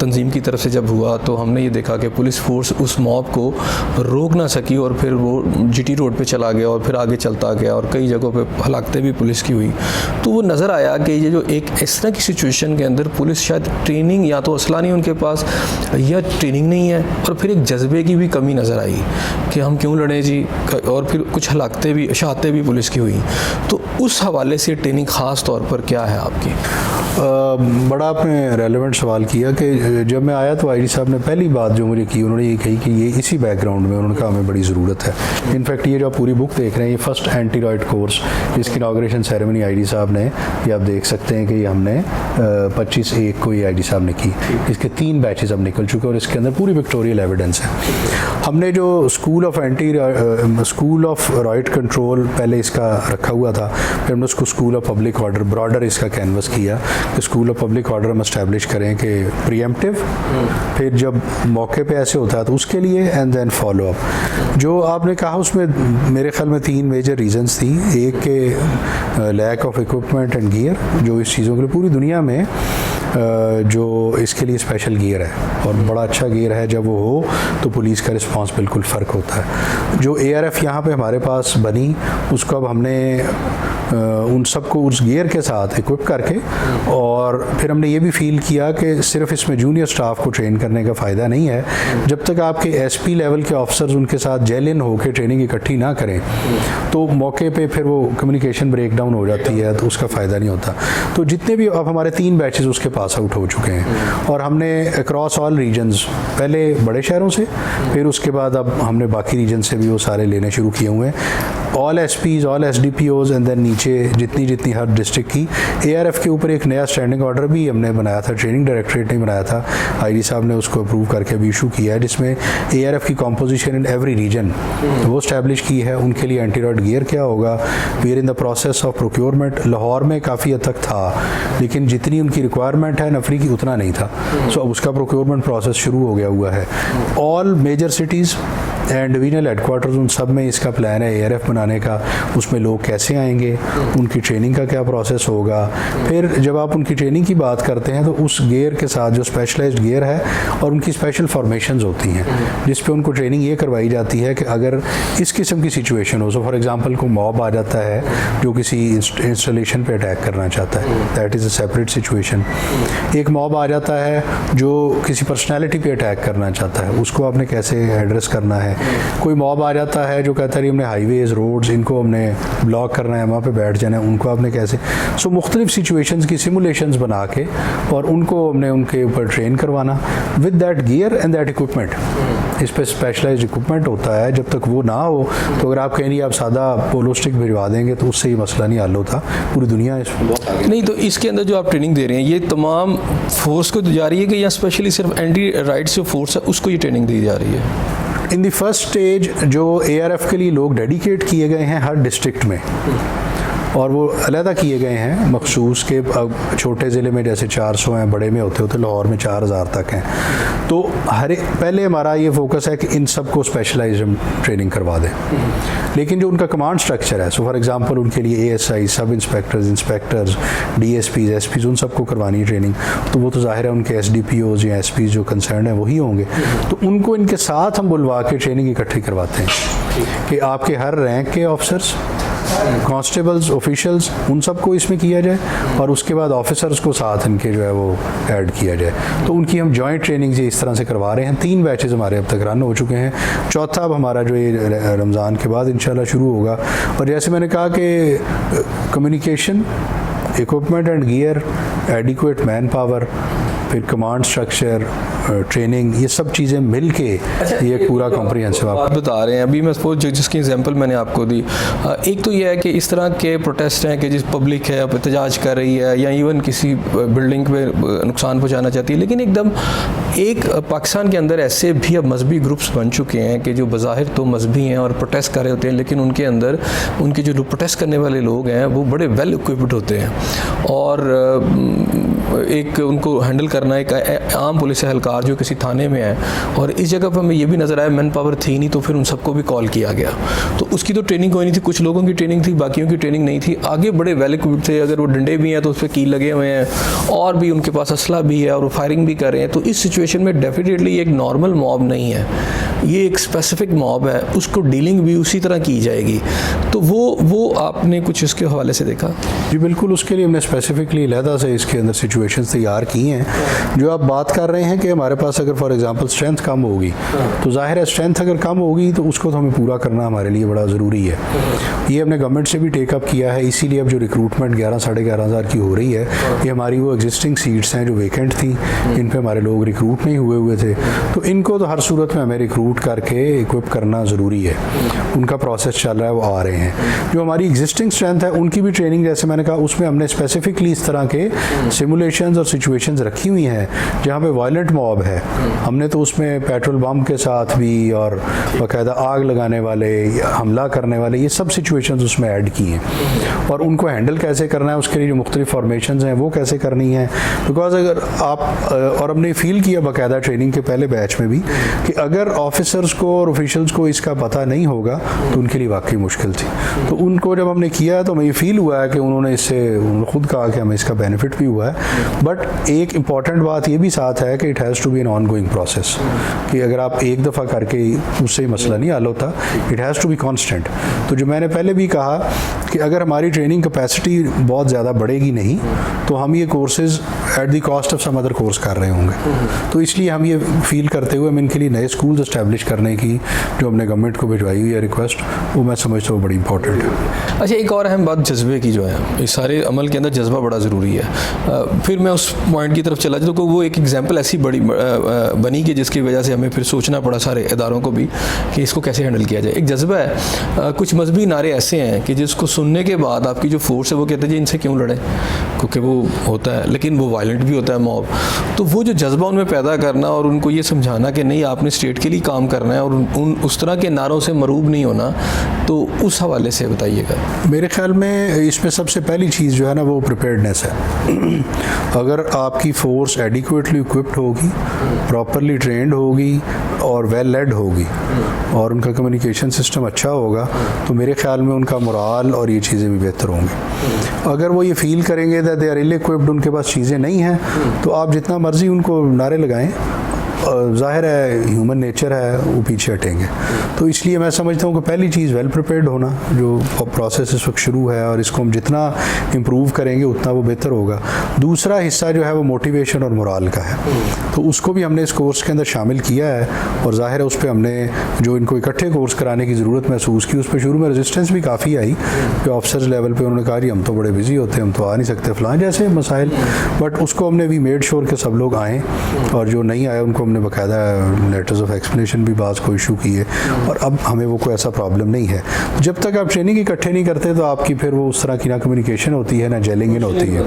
तंजीम की तरफ से जब हुआ तो हमने ये देखा कि पुलिस फोर्स उस मॉब को रोक ना सकी और फिर वो GT रोड पे चला गया और फिर आगे चलता गया, और कई जगहों पे हलाकतें भी पुलिस की हुई। तो वो नज़र आया कि ये जो एक इस तरह की सिचुएशन के अंदर पुलिस शायद ट्रेनिंग, या तो असला नहीं उनके पास या ट्रेनिंग नहीं है, और फिर एक जज्बे की भी कमी नज़र आई कि हम क्यों लड़ें जी, और फिर कुछ हलाकतें भी, शहादतें भी पुलिस की हुई। तो उस हवाले से ट्रेनिंग ख़ास तौर पर क्या है आपकी? बड़ा आपने रेलेवेंट सवाल किया कि जब मैं आया तो आईजी साहब ने पहली बात जो मुझे की, उन्होंने ये कही कि ये इसी बैकग्राउंड में उन्होंने कहा हमें बड़ी ज़रूरत है। इनफैक्ट ये जो आप पूरी बुक देख रहे हैं, ये फर्स्ट एंटी रॉयड कोर्स, जिसकी इनाग्रेशन सेरेमनी आईजी साहब ने, ये आप देख सकते हैं कि ये हमने 25/1 को ये आईजी साहब ने की। इसके 3 बैचेस अब निकल चुके हैं और इसके अंदर पूरी विक्टोरियल एविडेंस है। हमने जो स्कूल ऑफ रॉयड कंट्रोल पहले इसका रखा हुआ था, फिर हमने उसको school of public order broader इसका कैनवस किया कि स्कूल ऑफ पब्लिक ऑर्डर हम एस्टैब्लिश करें कि प्रीएम्प्टिव, फिर जब मौके पे ऐसे होता है तो उसके लिए, एंड देन फॉलो अप। जो आपने कहा उसमें मेरे ख्याल में 3 मेजर रीजंस थी। एक के lack of equipment and gear, जो इस चीज़ों के लिए पूरी दुनिया में जो इसके लिए स्पेशल गियर है और बड़ा अच्छा गियर है, जब वो हो तो पुलिस का रिस्पांस बिल्कुल फ़र्क होता है। जो ARF यहाँ पे हमारे पास बनी, उसको अब हमने उन सबको उस गियर के साथ इक्विप करके, और फिर हमने ये भी फील किया कि सिर्फ इसमें जूनियर स्टाफ को ट्रेन करने का फ़ायदा नहीं है। जब तक आपके SP लेवल के ऑफिसर्स उनके साथ जेल इन होकर ट्रेनिंग इकट्ठी ना करें तो मौके पे फिर वो कम्युनिकेशन ब्रेक डाउन हो जाती है, तो उसका फ़ायदा नहीं होता। तो जितने भी अब हमारे 3 बैचेस उसके पास आउट हो चुके हैं और हमने अक्रॉस ऑल रीजन्स, पहले बड़े शहरों से, फिर उसके बाद अब हमने बाकी रीजन से भी वो सारे लेने शुरू किए हुए हैं। All SPs, all SDPOs and then नीचे जितनी हर डिस्ट्रिक्ट की। ARF के ऊपर एक नया स्टैंडिंग ऑर्डर भी हमने बनाया था, ट्रेनिंग डायरेक्टरेट ने बनाया था, आईजी साहब ने उसको अप्रूव करके अभी इशू किया है, जिसमें ARF की कॉम्पोजिशन इन एवरी रीजन वो स्टैब्लिश की है। उनके लिए एंटी रॉयड गियर क्या होगा, we are in the process of procurement. Lahore में काफ़ी हद तक था, लेकिन जितनी उनकी रिक्वायरमेंट है नफरी की उतना नहीं था, सो अब उसका प्रोक्योरमेंट प्रोसेस शुरू हो गया हुआ है। All major cities and divisional headquarters, उन सब में इसका प्लान है ARF बनाने का। उसमें लोग कैसे आएंगे, उनकी ट्रेनिंग का क्या प्रोसेस होगा। फिर जब आप उनकी ट्रेनिंग की बात करते हैं तो उस गियर के साथ जो स्पेशलाइज्ड गियर है और उनकी स्पेशल फॉर्मेशंस होती हैं, जिस पे उनको ट्रेनिंग ये करवाई जाती है कि अगर इस किस्म की सिचुएशन हो, सो फॉर एग्जांपल को मॉब आ जाता है जो किसी इंस्टॉलेशन पे अटैक करना चाहता है, that is a separate situation. एक मॉब आ जाता है जो किसी पर्सनैलिटी पे अटैक करना चाहता है, उसको आपने कैसे एड्रेस करना है। कोई मॉब आ जाता है जो कहता है हमने हाईवेज, रोड्स, इनको हमने ब्लॉक करना है, वहाँ पे बैठ जाना है, उनको आपने कैसे। सो मुख्तलिफ सिचुएशंस की सिमुलेशंस बना के और उनको हमने उनके ऊपर ट्रेन करवाना with that gear and that equipment. इस पर स्पेशलाइज्ड इक्विपमेंट होता है। जब तक वो ना हो तो अगर आप कहीं नहीं आप सादा पोलो स्टिक भिजवा देंगे तो उससे ये मसला नहीं हल होता। पूरी दुनिया इसमें बहुत आगे। नहीं, तो इसके अंदर जो आप ट्रेनिंग दे रहे हैं ये तमाम फोर्स को दी जा रही है कि या स्पेशली सिर्फ एंटी राइट्स जो फोर्स है उसको ये ट्रेनिंग दी जा रही है? इन द फर्स्ट स्टेज जो ARF के लिए लोग डेडिकेट किए गए हैं हर डिस्ट्रिक्ट में, और वो अलहदा किए गए हैं मखसूस के। अब छोटे ज़िले में जैसे 400 हैं, बड़े में होते लाहौर में 4000 तक हैं। तो पहले हमारा ये फोकस है कि इन सब को स्पेशलाइज्ड ट्रेनिंग करवा दें। लेकिन जो उनका कमांड स्ट्रक्चर है, सो फॉर एग्जांपल उनके लिए ASI, सब इंस्पेक्टर्स, DSPs, SPs, उन सबको करवानी है ट्रेनिंग, तो वो तो जाहिर है उनके SDPOs या SPs जो कंसर्न है वही होंगे। तो उनको इनके साथ हम बुलवा के ट्रेनिंग इकट्ठी करवाते हैं कि आपके हर रैंक के ऑफिसर्स, कांस्टेबल्स, ऑफिशियल्स, उन सबको इसमें किया जाए और उसके बाद ऑफिसर्स को साथ इनके जो है वो ऐड किया जाए। तो उनकी हम जॉइंट ट्रेनिंग इस तरह से करवा रहे हैं। 3 बैचेस हमारे अब तक रन हो चुके हैं, चौथा अब हमारा जो ये रमज़ान के बाद इंशाल्लाह शुरू होगा। और जैसे मैंने कहा कि communication, equipment and gear, adequate man power, फिर कमांड स्ट्रक्चर, ट्रेनिंग, ये सब चीज़ें मिल के ये एक पूरा कॉम्प्रिहेंसिव आप बता रहे हैं। अभी मैं सपोज जिसकी एग्जांपल मैंने आपको दी, एक तो ये है कि इस तरह के प्रोटेस्ट हैं कि जिस पब्लिक है एहतजाज कर रही है या इवन किसी बिल्डिंग पे नुकसान पहुंचाना चाहती है, लेकिन एकदम एक पाकिस्तान के अंदर ऐसे भी अब मजहबी ग्रुप्स बन चुके हैं कि जो बज़ाहिर तो मजहबी हैं और प्रोटेस्ट कर रहे होते हैं, लेकिन उनके अंदर उनके जो प्रोटेस्ट करने वाले लोग हैं वो बड़े वेल इक्विप्ड होते हैं और एक उनको हैंडल करना एक आम पुलिस एहलकार जो किसी थाने में है। और इस जगह पर हमें ये भी नज़र आया मैन पावर थी नहीं, तो फिर उन सबको भी कॉल किया गया। तो उसकी तो ट्रेनिंग कोई नहीं थी, कुछ लोगों की ट्रेनिंग थी, बाकियों की ट्रेनिंग नहीं थी। आगे बड़े वेल इक्विप्ड थे, अगर वो डंडे भी हैं तो उस पर कील लगे हुए हैं और भी उनके पास असला भी है और वो फायरिंग भी कर रहे हैं। तो इस सिचुएशन में डेफिनेटली एक नॉर्मल मॉब नहीं है, ये एक स्पेसिफिक मॉब है, उसको डीलिंग भी उसी तरह की जाएगी। तो वो आपने कुछ इसके हवाले से देखा? जी बिल्कुल, उसके लिए हमने स्पेसिफिकली अलहदा से इसके अंदर सिचुएशन सिचुएशंस तैयार की हैं। जो आप बात कर रहे हैं कि हमारे पास अगर फॉर एग्जांपल स्ट्रेंथ कम होगी तो जाहिर है स्ट्रेंथ अगर कम होगी तो उसको तो हमें पूरा करना हमारे लिए बड़ा ज़रूरी है। ये हमने गवर्नमेंट से भी टेकअप किया है, इसीलिए अब जो रिक्रूटमेंट 11-11,500 की हो रही है ये हमारी वो एग्जिस्टिंग सीट्स हैं जो वेकेंट थी, इन पे हमारे लोग रिक्रूट नहीं हुए थे, तो इनको तो हर सूरत में हमें रिक्रूट करके इक्विप करना ज़रूरी है। उनका प्रोसेस चल रहा है, वो आ रहे हैं। जो हमारी एग्जिस्टिंग स्ट्रेंथ है उनकी भी ट्रेनिंग जैसे मैंने कहा उसमें हमने स्पेसिफिकली इस तरह के सिमुलेशंस और सिचुएशंस रखी हुई हैं जहाँ पे वायलेंट मॉब है। हमने तो उसमें पेट्रोल बम के साथ भी और बाकायदा आग लगाने वाले, हमला करने वाले, ये सब सिचुएशंस उसमें ऐड की हैं और उनको हैंडल कैसे करना है उसके लिए जो मुख्तलिफ फॉर्मेशंस हैं वो कैसे करनी है। बिकॉज अगर आप और हमने फील किया बाकायदा ट्रेनिंग के पहले बैच में भी कि अगर ऑफिसर्स को और ऑफिशियल्स को इसका पता नहीं होगा तो उनके लिए वाकई मुश्किल थी। तो उनको जब हमने किया तो हमें ये फील हुआ है कि उन्होंने खुद कहा कि हमें इसका बेनिफिट भी हुआ है। बट एक इम्पॉर्टेंट बात ये भी साथ है कि it has to be an ongoing process, कि अगर आप एक दफ़ा करके उससे ही मसला नहीं हल होता, it has to be constant. तो जो मैंने पहले भी कहा कि अगर हमारी ट्रेनिंग कैपेसिटी बहुत ज़्यादा बढ़ेगी नहीं तो हम ये courses at the cost of some other course कर रहे होंगे। तो इसलिए हम ये फील करते हुए हम इनके लिए नए स्कूल्स इस्टेब्लिश करने की जो हमने गवर्नमेंट को भिजवाई हुई है रिक्वेस्ट, वो मैं समझता हूँ बड़ी इंपॉर्टेंट है। अच्छा, एक और अहम बात जज्बे की जो है, इस सारे अमल के अंदर जज्बा बड़ा ज़रूरी है। फिर मैं उस पॉइंट की तरफ चला जाऊँ तो वो एक एग्जांपल ऐसी बड़ी बनी कि जिसकी वजह से हमें फिर सोचना पड़ा सारे इदारों को भी कि इसको कैसे हैंडल किया जाए। एक जज्बा है, कुछ मजहबी नारे ऐसे हैं कि जिसको सुनने के बाद आपकी जो फोर्स है वो कहते हैं जी इनसे क्यों लड़े, क्योंकि वो होता है लेकिन वो वायलेंट भी होता है मॉब। तो वो जो जज्बा उनमें पैदा करना और उनको ये समझाना कि नहीं आपने स्टेट के लिए काम करना है और उस तरह के नारों से मरूब नहीं होना, तो उस हवाले से बताइएगा। मेरे ख्याल में इसमें सबसे पहली चीज़ जो है ना वो प्रिपेयर्डनेस है। अगर आपकी फोर्स एडिक्वेटली इक्विप्ड होगी, प्रॉपरली ट्रेंड होगी और वेल लेड होगी और उनका कम्युनिकेशन सिस्टम अच्छा होगा तो मेरे ख्याल में उनका मोराल और ये चीज़ें भी बेहतर होंगी। अगर वो ये फील करेंगे that they are ill equipped, उनके पास चीज़ें नहीं हैं, तो आप जितना मर्जी उनको नारे लगाएं, ज़ाहिर है ह्यूमन नेचर है वो पीछे हटेंगे। तो इसलिए मैं समझता हूँ कि पहली चीज़ वेल प्रिपेयर्ड होना, जो प्रोसेस इस वक्त शुरू है और इसको हम जितना इम्प्रूव करेंगे उतना वो बेहतर होगा। दूसरा हिस्सा जो है वो मोटिवेशन और मोराल का है, तो उसको भी हमने इस कोर्स के अंदर शामिल किया है और ज़ाहिर है उस पर हमने जो इनको इकट्ठे कोर्स कराने की ज़रूरत महसूस की, उस पर शुरू में रेजिस्टेंस भी काफ़ी आई कि ऑफिसर्स लेवल पर उन्होंने कहा जी हम तो बड़े बिजी होते हैं, हम तो आ नहीं सकते फलां जैसे मसाइल। बट उसको हमने भी मेड श्योर के सब लोग आएँ और जो नहीं आए उनको हमने बाकायदा लेटर्स ऑफ एक्सप्लेनेशन भी बात को इशू किए और अब हमें वो कोई ऐसा प्रॉब्लम नहीं है। जब तक आप ट्रेनिंग इकट्ठे नहीं करते तो आपकी फिर वो उस तरह की ना कम्युनिकेशन होती है ना जेलिंग इन होती है।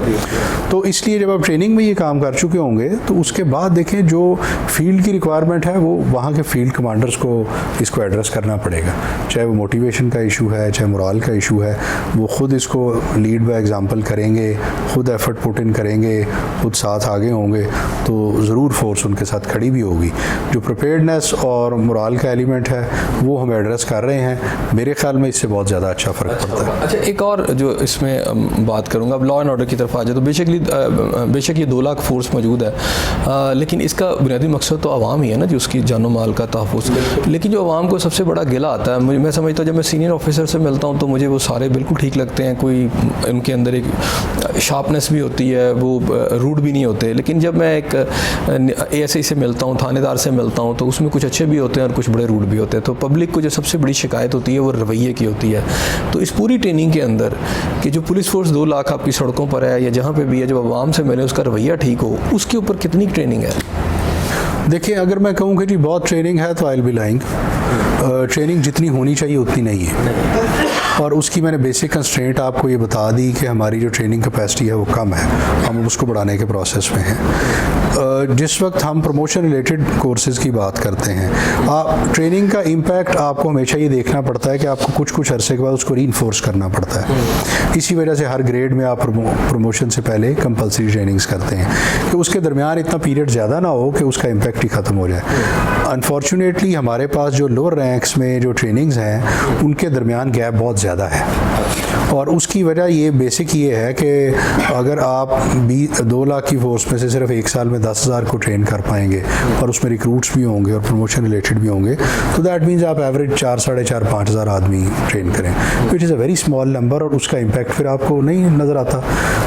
तो इसलिए जब आप ट्रेनिंग में ये काम कर चुके होंगे तो उसके बाद देखें जो फील्ड की रिक्वायरमेंट है वो वहाँ के फील्ड कमांडर्स को इसको एड्रेस करना पड़ेगा, चाहे वो मोटिवेशन का इशू है चाहे मोराल का इशू है, वो खुद इसको लीड बाय एग्जांपल करेंगे, खुद एफर्ट पुट इन करेंगे, खुद साथ आगे होंगे तो ज़रूर फोर्स उनके साथ खड़ी भी होगी। जो प्रिपेयर्डनेस और मोराल का एलिमेंट है वो हम एड्रेस कर रहे हैं, मेरे ख्याल में इससे बहुत ज़्यादा अच्छा फ़र्क पड़ता है। अच्छा, एक और जो इसमें बात करूँगा, अब लॉ एंड ऑर्डर की तरफ आ जाए तो बेशक ये 2 लाख फोर्स मौजूद है, लेकिन इसका बुनियादी मकसद तो आवाम ही है ना, जो उसकी जानो माल का तहफ़्फ़ुज़। लेकिन जो आवाम को सबसे बड़ा गिला आता है, मैं समझता हूँ जब मैं सीनियर ऑफिसर से मिलता हूँ तो मुझे वो सारे बिल्कुल ठीक लगते हैं, कोई उनके अंदर एक शार्पनेस भी होती है, वो रूड भी नहीं होते। लेकिन जब मैं एक ASI से मिलता हूँ, थानेदार से मिलता हूँ, तो उसमें कुछ अच्छे भी होते हैं और कुछ बड़े रूड भी होते हैं। तो पब्लिक को जो सबसे बड़ी शिकायत होती है वो रवैये की होती है। तो इस पूरी ट्रेनिंग के अंदर कि जो पुलिस फोर्स 2 लाख आपकी सड़कों पर है या जहाँ पे भी है, जब आवाम से मिले उसका रवैया ठीक हो, उसके ऊपर कितनी ट्रेनिंग है? देखिए, अगर मैं कहूँ कि जी बहुत ट्रेनिंग है तो I will be lying. Training जितनी होनी चाहिए उतनी नहीं है और उसकी मैंने बेसिक कंस्ट्रेंट आपको ये बता दी कि हमारी जो ट्रेनिंग कैपेसिटी है वो कम है, हम उसको बढ़ाने के प्रोसेस में हैं। जिस वक्त हम प्रमोशन रिलेटेड कोर्सेज़ की बात करते हैं, ट्रेनिंग का इम्पैक्ट आपको हमेशा ये देखना पड़ता है कि आपको कुछ अरसे के बाद उसको रीइंफोर्स करना पड़ता है। इसी वजह से हर ग्रेड में आप प्रमोशन से पहले कंपल्सरी ट्रेनिंग्स करते हैं कि उसके दरमियान इतना पीरियड ज़्यादा ना हो कि उसका इम्पैक्ट ही ख़त्म हो जाए। अनफॉर्चुनेटली हमारे पास जो लोअर रैंक्स में जो ट्रेनिंग्स हैं उनके दरमियान गैप बहुत ज़्यादा है। और उसकी वजह ये बेसिक ये है कि अगर आप 2 लाख की फोर्स में से सिर्फ 1 साल में 10,000 को ट्रेन कर पाएंगे और उसमें रिक्रूट्स भी होंगे और प्रमोशन रिलेटेड भी होंगे, तो दैट मीन्स आप एवरेज 4, 4,500, 5,000 आदमी ट्रेन करें, which is a very small number, और उसका इम्पैक्ट फिर आपको नहीं नज़र आता।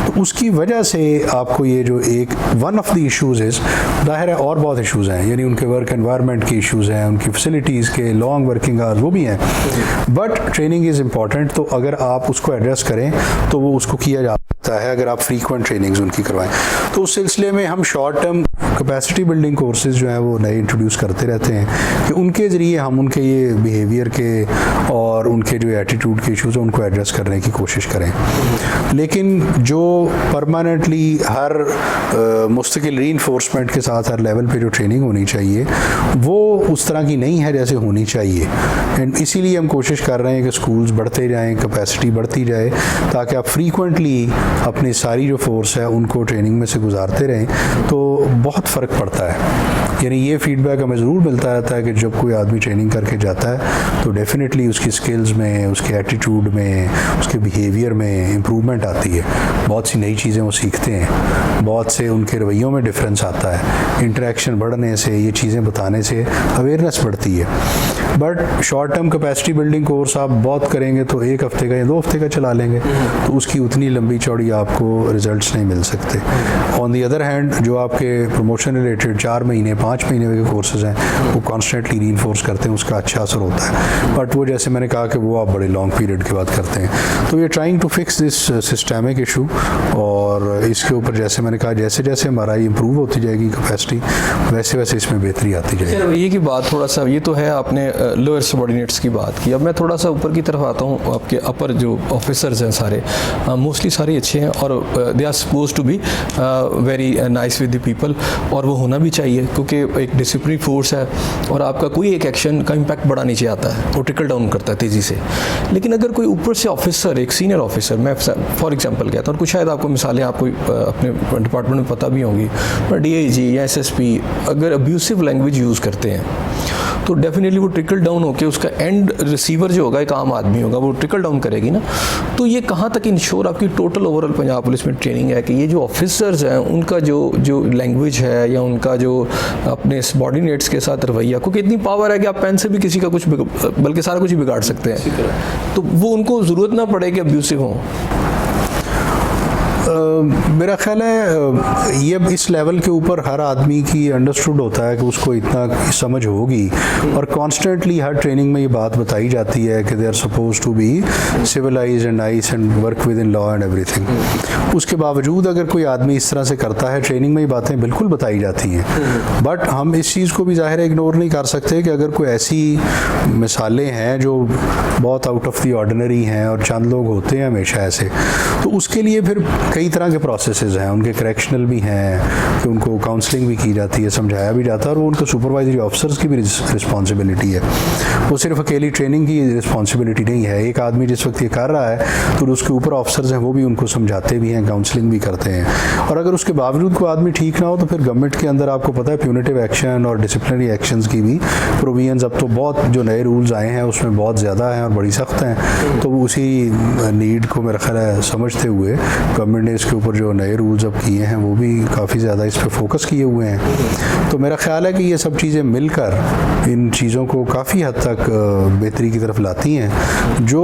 तो उसकी वजह से आपको ये जो एक one of the issues is, ज़ाहिर है और बहुत इश्यूज़ हैं, यानी उनके वर्क एनवायरनमेंट के इश्यूज़ हैं, उनकी फैसिलिटीज़ के, लॉन्ग वर्किंग आवर्स, वो भी हैं, बट ट्रेनिंग इज़ इम्पॉर्टेंट। तो अगर आप उसको एड्रेस करें तो वो उसको किया जा सकता है अगर आप फ्रीक्वेंट ट्रेनिंग्स उनकी करवाएं। तो उस सिलसिले में हम short term capacity building courses जो हैं वो नए इंट्रोड्यूस करते रहते हैं कि उनके ज़रिए हम उनके ये बिहेवियर के और उनके जो एटीट्यूड के इश्यूज़ हैं उनको एड्रेस करने की कोशिश करें। लेकिन जो परमानेंटली हर मुस्तकिल रीइंफोर्समेंट के साथ हर लेवल पे जो ट्रेनिंग होनी चाहिए वो उस तरह की नहीं है जैसे होनी चाहिए, एंड इसीलिए हम कोशिश कर रहे हैं कि स्कूल्स बढ़ते जाएं, कैपेसिटी बढ़ती जाए, ताकि आप फ्रीक्वेंटली अपनी सारी जो फोर्स है उनको ट्रेनिंग में से गुजारते रहें, तो बहुत फ़र्क पड़ता है। यानी ये फीडबैक हमें ज़रूर मिलता रहता है कि जब कोई आदमी ट्रेनिंग करके जाता है तो डेफिनेटली उसकी स्किल्स में, उसके एटीट्यूड में, उसके बिहेवियर में इम्प्रूवमेंट आती है, बहुत सी नई चीज़ें वो सीखते हैं, बहुत से उनके रवैयों में डिफरेंस आता है, इंटरेक्शन बढ़ने से, ये चीज़ें बताने से अवेयरनेस बढ़ती है। But short term capacity building course आप बहुत करेंगे तो 1 हफ्ते का या 2 हफ्ते का चला लेंगे, तो उसकी उतनी लंबी चौड़ी आपको रिजल्ट्स नहीं मिल सकते। ऑन दी अदर हैंड जो आपके प्रमोशन रिलेटेड 4 महीने 5 महीने के कोर्सेज हैं वो कॉन्स्टेंटली रीइंफोर्स करते हैं, उसका अच्छा असर होता है। बट वो जैसे मैंने कहा कि वो आप बड़े लॉन्ग पीरियड के बाद करते हैं। तो ये trying to fix this systemic issue, और इसके ऊपर जैसे मैंने कहा जैसे जैसे हमारा इंप्रूव होती जाएगी कैपेसिटी वैसे वैसे इसमें बेहतरी आती जाएगी। रवैये की बात थोड़ा सा, ये तो है आपने लोअर सबॉर्डिनेट्स की बात की, अब मैं थोड़ा सा ऊपर की तरफ आता हूँ। आपके अपर जो ऑफिसर्स हैं सारे मोस्टली सारे अच्छे हैं और they are suppose to be very nice with the people, और वो होना भी चाहिए क्योंकि एक डिसिप्लिनरी फोर्स है और आपका कोई एक एक्शन का इम्पैक्ट बड़ा नीचे आता है, वो ट्रिकल डाउन करता है तेज़ी से। लेकिन अगर कोई ऊपर से ऑफिसर, एक सीनियर ऑफिसर, मैं फॉर एग्जांपल कहता हूँ, कुछ शायद आपको मिसालें आपको अपने डिपार्टमेंट में पता भी होंगी, पर डीआईजी या एसएसपी अगर अब्यूसिव लैंग्वेज यूज़ करते हैं तो डेफिनेटली वो ट्रिकल डाउन होकर उसका एंड रिसीवर जो होगा एक आम आदमी होगा, वो ट्रिकल डाउन करेगी ना। तो ये कहाँ तक इंश्योर आपकी टोटल ओवरऑल पंजाब पुलिस में ट्रेनिंग है कि ये जो ऑफिसर्स हैं उनका जो लैंग्वेज है या उनका जो अपने सबॉर्डिनेट्स के साथ रवैया, क्योंकि इतनी पावर है कि आप पेन से भी किसी का कुछ बल्कि सारा कुछ ही बिगाड़ सकते हैं, तो वो उनको ज़रूरत ना पड़े कि अब्यूसिव हों। मेरा ख्याल है ये इस लेवल के ऊपर हर आदमी की अंडरस्टूड होता है कि उसको इतना समझ होगी, और कॉन्स्टेंटली हर ट्रेनिंग में ये बात बताई जाती है कि they are suppose to be civilize and nice and work within law and everything. उसके बावजूद अगर कोई आदमी इस तरह से करता है, ट्रेनिंग में ये बातें बिल्कुल बताई जाती हैं, बट हम इस चीज़ को भी ज़ाहिर इग्नोर नहीं कर सकते कि अगर कोई ऐसी मिसालें हैं जो बहुत आउट ऑफ द ऑर्डिनरी हैं और चंद लोग होते हैं हमेशा ऐसे, तो उसके लिए फिर कई तरह के प्रोसेसेस हैं, उनके करेक्शनल भी हैं कि उनको काउंसलिंग भी की जाती है, समझाया भी जाता है, और वो उनके सुपरवाइजरी ऑफिसर्स की भी रिस्पॉन्सिबिलिटी है। वो सिर्फ अकेली ट्रेनिंग की रिस्पॉन्सिबिलिटी नहीं है। एक आदमी जिस वक्त ये कर रहा है तो उसके ऊपर ऑफिसर्स हैं, वो भी उनको समझाते भी हैं, काउंसलिंग भी करते हैं। और अगर उसके बावजूद कोई आदमी ठीक ना हो तो फिर गवर्नमेंट के अंदर आपको पता है प्यूनिटिव एक्शन और डिसिप्लिनरी एक्शंस की भी प्रोविजंस अब तो बहुत जो नए रूल्स आए हैं उसमें बहुत ज़्यादा हैं और बड़ी सख्त हैं। तो उसी नीड को मेरा ख्याल है समझते हुए गवर्नमेंट ने इसके ऊपर जो नए रूल्स अब किए हैं वो भी काफ़ी ज़्यादा इस पर फोकस किए हुए हैं। तो मेरा ख्याल है कि ये सब चीज़ें मिलकर इन चीज़ों को काफ़ी हद तक बेहतरी की तरफ लाती हैं। जो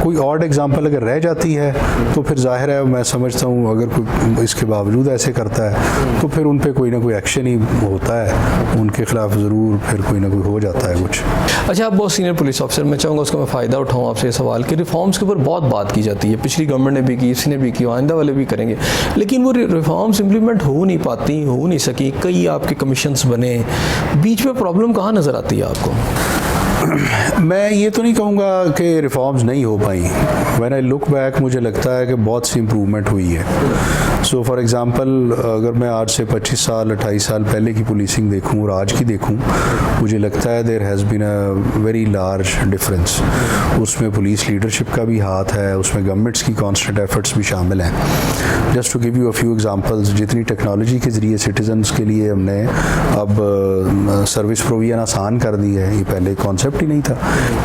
कोई ऑड एग्जांपल अगर रह जाती है तो फिर जाहिर है मैं समझता हूँ अगर कोई इसके बावजूद ऐसे करता है तो फिर उन पर कोई ना कोई एक्शन ही होता है, उनके खिलाफ ज़रूर फिर कोई ना कोई हो जाता है कुछ। अच्छा, आप बहुत सीनियर पुलिस ऑफिसर, मैं चाहूँगा उसका मैं फ़ायदा उठाऊँ आपसे सवाल कि रिफॉर्म्स के ऊपर बहुत बात की जाती है, पिछली गवर्नमेंट ने भी की, इसने भी की, आइंदा वाले भी करेंगे, लेकिन वो रिफॉर्म्स इम्प्लीमेंट हो नहीं पाती, हो नहीं सकी। कई आपके कमीशंस बने, बीच में प्रॉब्लम कहाँ नज़र आती है आपको? मैं ये तो नहीं कहूँगा कि रिफॉर्म्स नहीं हो पाई। व्हेन आई लुक बैक मुझे लगता है कि बहुत सी इम्प्रूवमेंट हुई है। सो फॉर एग्ज़ाम्पल अगर मैं आज से 25 साल 28 साल पहले की पुलिसिंग देखूं और आज की देखूं, मुझे लगता है there has been a very large difference. उसमें पुलिस लीडरशिप का भी हाथ है, उसमें गवर्नमेंट्स की कॉन्स्टेंट एफर्ट्स भी शामिल हैं। Just to give you a few examples, जितनी टेक्नोलॉजी के ज़रिए सिटीजन्स के लिए हमने अब सर्विस प्रोविजन आसान कर दी है, ये पहले कॉन्सेप्ट ही नहीं था।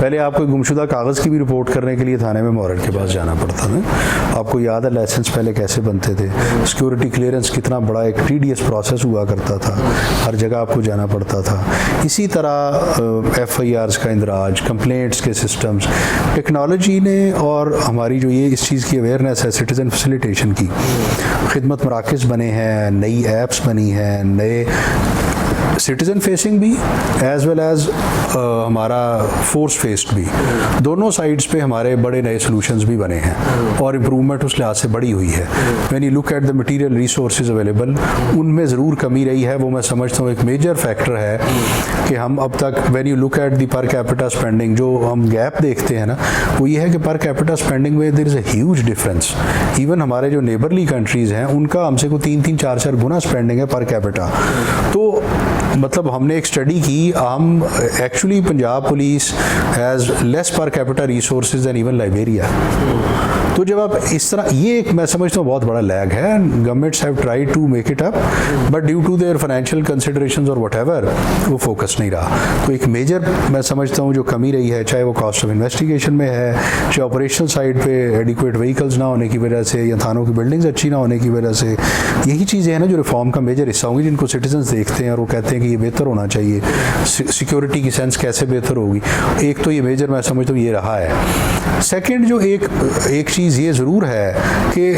पहले आपको गुमशुदा कागज़ की भी रिपोर्ट करने के लिए थाने में मोहर्र के पास जाना पड़ता था। आपको याद है लाइसेंस पहले कैसे बनते थे, सिक्योरिटी क्लियरेंस कितना बड़ा एक टीडियस प्रोसेस हुआ करता था, हर जगह आपको जाना पड़ता था। इसी तरह FIRs का इंदराज, कंप्लेंट्स के सिस्टम्स, टेक्नोलॉजी ने और हमारी जो ये इस चीज़ की अवेयरनेस है सिटीज़न फैसिलिटेशन की, खिदमत मराकज़ बने हैं, नई ऐप्स बनी हैं, नए सिटीज़न फेसिंग भी एज़ वेल एज़ हमारा फोर्स फेस्ड भी, दोनों साइड्स पे हमारे बड़े नए सॉल्यूशंस भी बने हैं और इम्प्रूवमेंट उस लिहाज से बड़ी हुई है। When you look at the material resources available, उनमें ज़रूर कमी रही है। वो मैं समझता हूँ एक मेजर फैक्टर है कि हम अब तक when you look at the पर कैपिटा स्पेंडिंग, जो हम गैप देखते हैं ना, वो ये है कि पर कैपिटा स्पेंडिंग में there is a huge difference. Even हमारे जो नेबरली कंट्रीज़ हैं उनका हमसे को 3-3, 4-4 गुना स्पेंडिंग है पर कैपिटा। तो मतलब हमने एक स्टडी की, हम actually Punjab police has less per capita resources then even Liberia. तो जब आप इस तरह, ये एक मैं समझता हूँ बहुत बड़ा लैग है। Governments have tried to make it up but due to their financial considerations और व्हाटएवर वो फोकस नहीं रहा। तो एक मेजर मैं समझता हूँ जो कमी रही है, चाहे वो कॉस्ट ऑफ इन्वेस्टिगेशन में है, चाहे ऑपरेशनल साइड पे एडिक्वेट व्हीकल्स ना होने की वजह से या थानों की बिल्डिंग्स अच्छी ना होने की वजह से, यही चीज़ें हैं ना जो रिफॉर्म का मेजर हिस्सा होंगी, जिनको सिटीजन्स देखते हैं और वो कहते हैं कि ये बेहतर होना चाहिए। सिक्योरिटी की सेंस कैसे बेहतर होगी, एक तो ये मेजर मैं समझता हूँ ये रहा है। सेकेंड जो एक चीज़ ये ज़रूर है कि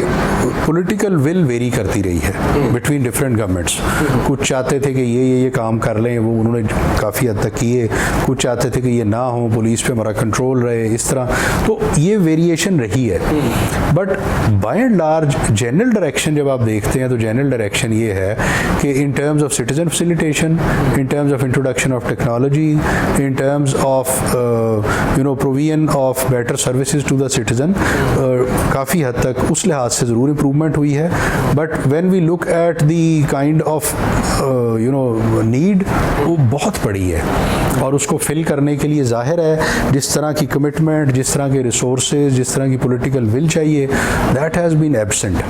पॉलिटिकल विल वेरी करती रही है बिटवीन डिफरेंट गवर्नमेंट्स। कुछ चाहते थे कि ये काम कर लें, वो उन्होंने काफ़ी हद तक किए, कुछ चाहते थे कि ये ना हो, पुलिस पे हमारा कंट्रोल रहे, इस तरह। तो ये वेरिएशन रही है, but by and large general direction जब आप देखते हैं तो जनरल डायरेक्शन ये है कि in terms of citizen facilitation, in terms of introduction of technology, in terms of provision of better services to the citizen, काफ़ी हद तक उस लिहाज से ज़रूर इम्प्रूवमेंट हुई है। But when we look at the kind of need, वो बहुत बड़ी है और उसको फिल करने के लिए ज़ाहिर है जिस तरह की कमिटमेंट, जिस तरह के रिसोर्सेज, जिस तरह की पॉलिटिकल विल चाहिए, दैट हैज़ बीन एब्सेंट।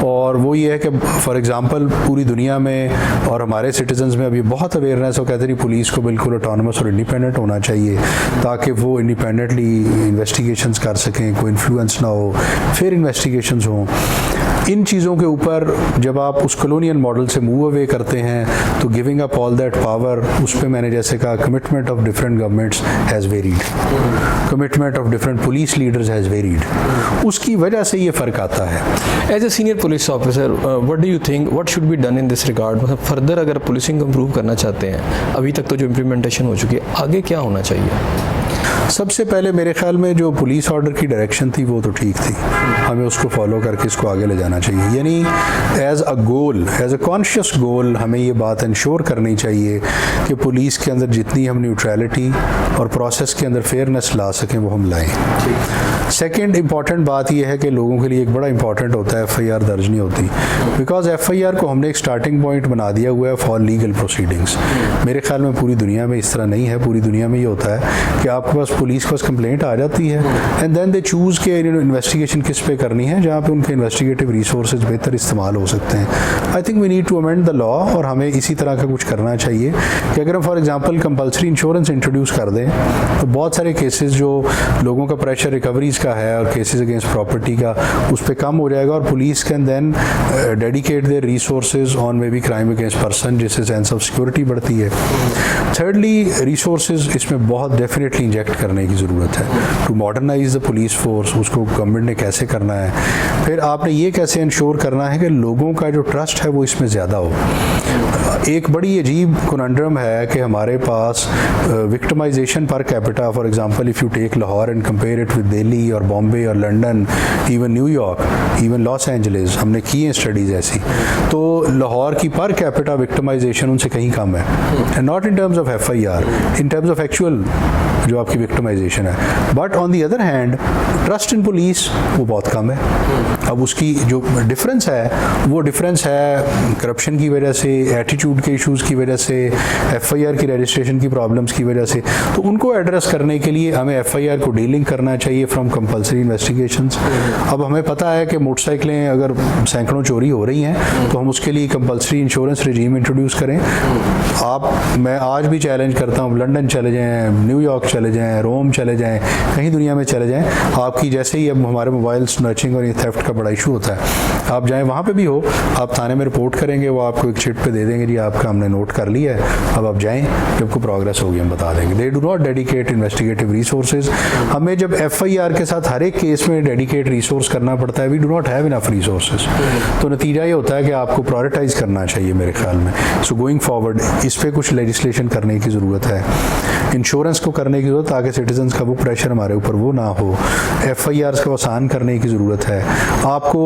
और वो ये है कि फॉर एग्जांपल पूरी दुनिया में और हमारे सिटीजन्स में अभी बहुत अवेयरनेस हो, कहते हैं पुलिस को बिल्कुल ऑटोनमस और इंडिपेंडेंट होना चाहिए ताकि वो इंडिपेंडेंटली इन्वेस्टिगेशंस कर सकें, कोई इन्फ्लुएंस ना हो, फिर इन्वेस्टिगेशंस हों। इन चीज़ों के ऊपर जब आप उस कॉलोनियल मॉडल से मूव अवे करते हैं तो giving up all that power, उस पर मैंने जैसे कहा commitment of different governments has varied, commitment of different police leaders has varied, उसकी वजह से ये फ़र्क आता है। As a senior police officer, what do you think what should be done in this regard? मतलब फर्दर अगर पुलिसिंग को इम्प्रूव करना चाहते हैं, अभी तक तो जो इम्प्लीमेंटेशन हो चुकी है, आगे क्या होना चाहिए? सबसे पहले मेरे ख्याल में जो पुलिस ऑर्डर की डायरेक्शन थी वो तो ठीक थी, हमें उसको फॉलो करके इसको आगे ले जाना चाहिए। यानी as a goal, as a conscious goal, हमें ये बात इंश्योर करनी चाहिए कि पुलिस के अंदर जितनी हम न्यूट्रलिटी और प्रोसेस के अंदर फेयरनेस ला सकें वो हम लाएं। सेकेंड इंपॉर्टेंट बात यह है कि लोगों के लिए एक बड़ा इंपॉर्टेंट होता है FIR दर्ज नहीं होती, बिकॉज FIR को हमने एक स्टार्टिंग पॉइंट बना दिया हुआ है फॉर लीगल प्रोसीडिंग्स। मेरे ख्याल में पूरी दुनिया में इस तरह नहीं है। पूरी दुनिया में ये होता है कि आपके पास पुलिस के पास कंप्लेंट आ जाती है एंड देन दे चूज़ के इन्वेस्टिगेशन किस पे करनी है, जहाँ पे उनके इन्वेस्टिगेटिव रिसोर्सेज बेहतर इस्तेमाल हो सकते हैं। I think we need to amend the law, और हमें इसी तरह का कुछ करना चाहिए कि अगर हम for example compulsory insurance introduce कर दें तो बहुत सारे केसेस जो लोगों का प्रेशर रिकवरीज का है और केसेस अगेंस्ट प्रॉपर्टी का, उस पर कम हो जाएगा और police can then dedicate their resources on maybe crime against person, जिससे सेंस ऑफ सिक्योरिटी बढ़ती है। थर्डली, रिसोर्सेज इसमें बहुत डेफिनेटली इंजेक्ट करने की ज़रूरत है to modernise the police force. उसको गवर्नमेंट ने कैसे करना है, फिर आपने ये कैसे इंश्योर करना है कि लोगों का जो ट्रस्ट है वो इसमें ज़्यादा हो। एक बड़ी अजीब कॉन्ड्रम है कि हमारे पास victimisation per capita, for example if you take Lahore and compare it with Delhi और बॉम्बे और London, even New York, even Los Angeles, हमने की हैं स्टडीज़ ऐसी, तो लाहौर की पर कैपिटा विक्टिमाइजेशन उनसे कहीं कम है। And not in terms of FIR, in terms of actual जो आपकी विक्टिमाइजेशन है। But on the other hand trust in police वो बहुत कम है। अब उसकी जो डिफरेंस है वो डिफरेंस है करप्शन की वजह से, एटीट्यूड के इश्यूज़ की वजह से, एफआईआर की रजिस्ट्रेशन की प्रॉब्लम्स की वजह से। तो उनको एड्रेस करने के लिए हमें एफआईआर को डीलिंग करना चाहिए फ्रॉम कंपल्सरी इन्वेस्टिगेशंस। अब हमें पता है कि मोटरसाइकिलें अगर सैकड़ों चोरी हो रही हैं तो हम उसके लिए कंपल्सरी इंश्योरेंस रिजीम इंट्रोड्यूस करें। मैं आज भी चैलेंज करता हूँ, लंदन चले जाएँ, न्यूयॉर्क चले जाएँ, रोम चले जाएँ, कहीं दुनिया में चले जाएँ, आपकी जैसे ही अब हमारे मोबाइल स्नैचिंग और ये थेफ्ट का बड़ा इशू होता है, आप जाएँ वहाँ पे भी हो, आप थाने में रिपोर्ट करेंगे, वो आपको एक चिट पे दे देंगे, जी आपका हमने नोट कर लिया है, अब आप जाएँ, जब कोई प्रोग्रेस होगी हम बता देंगे। They do not dedicate investigative resources. हमें जब एफआईआर के साथ हर एक केस में डेडिकेट रिसोर्स करना पड़ता है, we do not have enough resources. तो नतीजा ये होता है कि आपको प्रायोरिटाइज करना चाहिए मेरे ख्याल में। सो गोइंग फॉरवर्ड इस पर कुछ लेजिस्लेशन करने की ज़रूरत है, इंश्योरेंस को करने की ज़रूरत, ताकि सिटीजन्स का वो प्रेशर हमारे ऊपर वो ना हो। एफआईआर्स को आसान करने की ज़रूरत है, आपको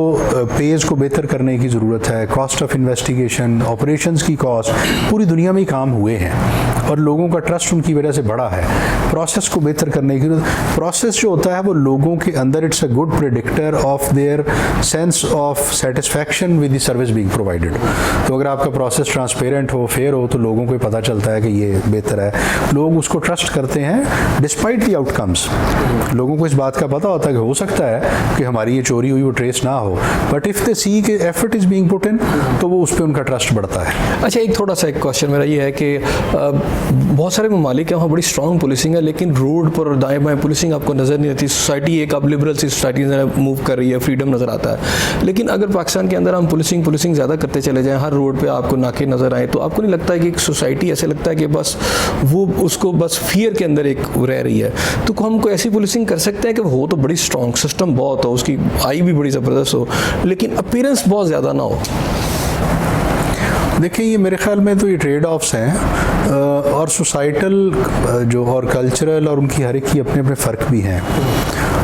पेज को बेहतर करने की ज़रूरत है, कॉस्ट ऑफ इन्वेस्टिगेशन, ऑपरेशंस की कॉस्ट, पूरी दुनिया में ही काम हुए हैं और लोगों का ट्रस्ट उनकी वजह से बढ़ा है। प्रोसेस को बेहतर करने की प्रोसेस जो होता है वो लोगों के अंदर it's a good predictor of their sense of satisfaction with the service being provided. तो अगर आपका प्रोसेस ट्रांसपेरेंट हो, फेयर हो, तो लोगों को पता चलता है कि ये बेहतर है, लोग उसको ट्रस्ट करते हैं डिस्पाइट द आउटकम्स। लोगों को इस बात का पता होता है कि हो सकता है कि हमारी ये चोरी हुई वो ट्रेस ना हो, बट इफ दे सी कि effort is being put in, तो वो उस पर उनका ट्रस्ट बढ़ता है। अच्छा, एक थोड़ा सा एक क्वेश्चन मेरा ये है कि बहुत सारे ममालिक हैं वहाँ बड़ी स्ट्रॉन्ग पुलिसिंग है, लेकिन रोड पर और दाएं बाएं पुलिसिंग आपको नज़र नहीं आती। सोसाइटी एक अब लिबरल सी सोसाइटी मूव कर रही है, फ्रीडम नज़र आता है, लेकिन अगर पाकिस्तान के अंदर हम पुलिसिंग ज़्यादा करते चले जाएँ, हर रोड पर आपको नाके नज़र आए, तो आपको नहीं लगता है कि एक सोसाइटी ऐसे लगता है कि बस वो उसको बस फियर के अंदर एक रह रही है? तो हम कोई ऐसी पुलिसिंग कर सकते हैं कि हो तो बड़ी स्ट्रॉन्ग, सिस्टम बहुत हो, उसकी आई भी बड़ी ज़बरदस्त हो, लेकिन अपीयरेंस बहुत ज़्यादा ना हो? देखिए, ये मेरे ख्याल में तो ये ट्रेड ऑफ्स हैं और सोसाइटल जो और कल्चरल और उनकी हर एक की अपने अपने फ़र्क भी हैं।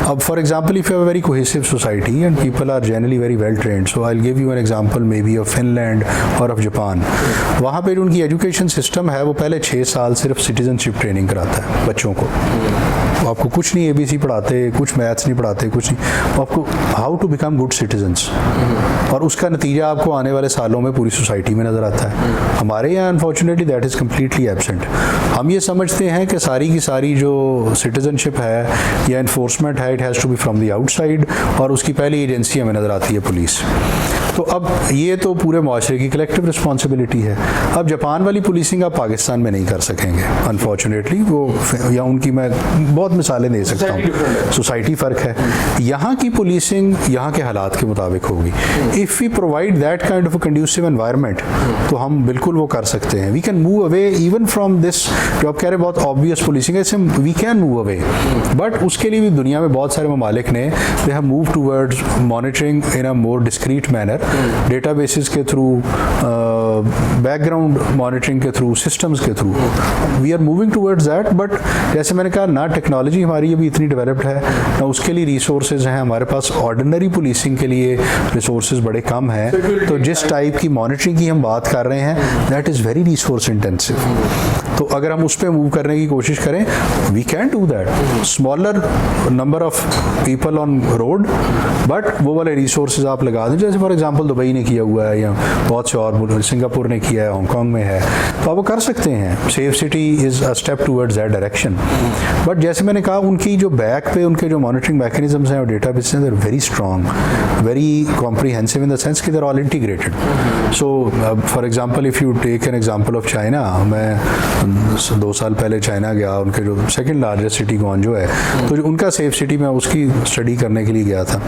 अब for example if you have a very cohesive society and people are generally very well trained, so I will give you an example maybe of Finland और ऑफ जापान। वहाँ पे जो उनकी एजुकेशन सिस्टम है वो पहले 6 साल सिर्फ सिटीजनशिप ट्रेनिंग कराता है बच्चों को। आपको कुछ नहीं ABC पढ़ाते, कुछ मैथ्स नहीं पढ़ाते, कुछ नहीं, आपको how to become good citizens, और उसका नतीजा आपको आने वाले सालों में पूरी सोसाइटी में नज़र आता है। हमारे यहाँ unfortunately that is completely absent. हम ये समझते हैं कि सारी की सारी जो सिटीजनशिप है या इन्फोर्समेंट है, it has to be from the outside, और उसकी पहली एजेंसी हमें नज़र आती है पुलिस। तो अब ये तो पूरे माशरे की कलेक्टिव रिस्पॉन्सिबिलिटी है। अब जापान वाली पुलिसिंग आप पाकिस्तान में नहीं कर सकेंगे अनफॉर्चुनेटली, वो या उनकी मैं बहुत मिसालें दे सकता हूँ, सोसाइटी फ़र्क है। यहाँ की पुलिसिंग यहाँ के हालात के मुताबिक होगी। If we provide that kind of a conducive environment, तो हम बिल्कुल वो कर सकते हैं। We can move away even from this, जो आप कह रहे हैं बहुत ऑब्वियस पुलिसिंग है, इससे we can move away, but उसके लिए भी दुनिया में बहुत सारे ममालिक ने they have moved towards monitoring in a more discreet manner, databases के थ्रू, बैकग्राउंड मॉनिटरिंग के थ्रू, सिस्टम्स के through. We are moving towards that, but जैसे मैंने कहा ना टेक्नोलॉजी हमारी अभी इतनी डेवलप्ड है, ना उसके लिए रिसोर्सेज हैं हमारे पास। ऑर्डिनरी पुलिसिंग के लिए रिसोर्सेज बड़े कम हैं, तो जिस टाइप की मॉनिटरिंग की हम बात कर रहे हैं that is very resource intensive. तो अगर हम उस पर मूव करने की कोशिश करें, we can do that, smaller number of people on road, but वो वाले रिसोर्सेज आप लगा दें, जैसे फॉर एग्जांपल दुबई ने किया हुआ है, या बहुत से और सिंगापुर ने किया है, हांगकॉन्ग में है, तो आप वो कर सकते हैं। Safe city is a step towards that direction. But जैसे मैंने कहा, उनकी जो बैक पे उनके जो मॉनिटरिंग मैकेनिज्म्स हैं और डेटाबेस हैं, they are very strong, very comprehensive in the sense कि they are all integrated. So for example if you take an example of China, मैं 2 साल पहले चाइना गया, उनके जो सेकंड लार्जेस्ट सिटी ग्वांजो है, तो जो उनका सेफ सिटी में उसकी स्टडी करने के लिए गया था,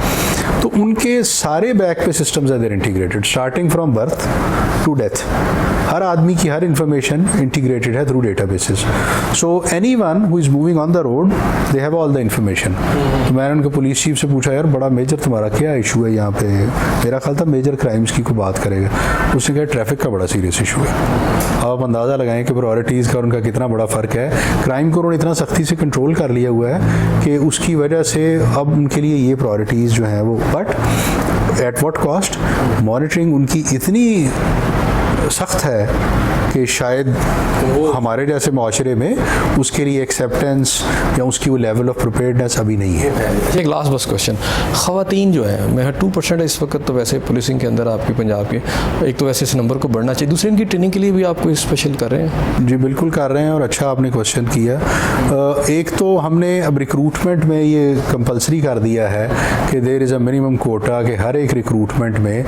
तो उनके सारे back pay systems are integrated starting from birth to death. हर आदमी की हर इंफॉर्मेशन इंटीग्रेटेड है through databases. So anyone who is moving on the road, they have all the information. तो मैंने उनके पुलिस चीफ से पूछा, यार बड़ा मेजर तुम्हारा क्या इशू है यहाँ पे? मेरा ख्याल था मेजर क्राइम्स की कोई बात करेगा। उसने कहा ट्रैफिक का बड़ा सीरियस इशू है। अब आप अंदाज़ा लगाएं कि प्रायोरिटीज़ का उनका कितना बड़ा फ़र्क है। क्राइम को उन्होंने इतना सख्ती से कंट्रोल कर लिया हुआ है कि उसकी वजह से अब उनके लिए ये प्रायोरिटीज़ जो हैं वो, but at what cost? Monitoring उनकी इतनी सख्त है कि कि शायद हमारे जैसे माशरे में उसके लिए एक्सेप्टेंस या उसकी वो लेवल ऑफ प्रिपेयर्डनेस अभी नहीं है। एक लास्ट बस क्वेश्चन, ख़वातीन जो है मैं 2% है इस वक्त तो वैसे पुलिसिंग के अंदर आपकी पंजाब के, एक तो वैसे इस नंबर को बढ़ना चाहिए, दूसरे इनकी ट्रेनिंग के लिए भी आपको स्पेशल कर रहे हैं? जी बिल्कुल कर रहे हैं और अच्छा आपने क्वेश्चन किया। एक तो हमने अब रिक्रूटमेंट में ये कंपलसरी कर दिया है कि there is a minimum quota कि हर एक रिक्रूटमेंट में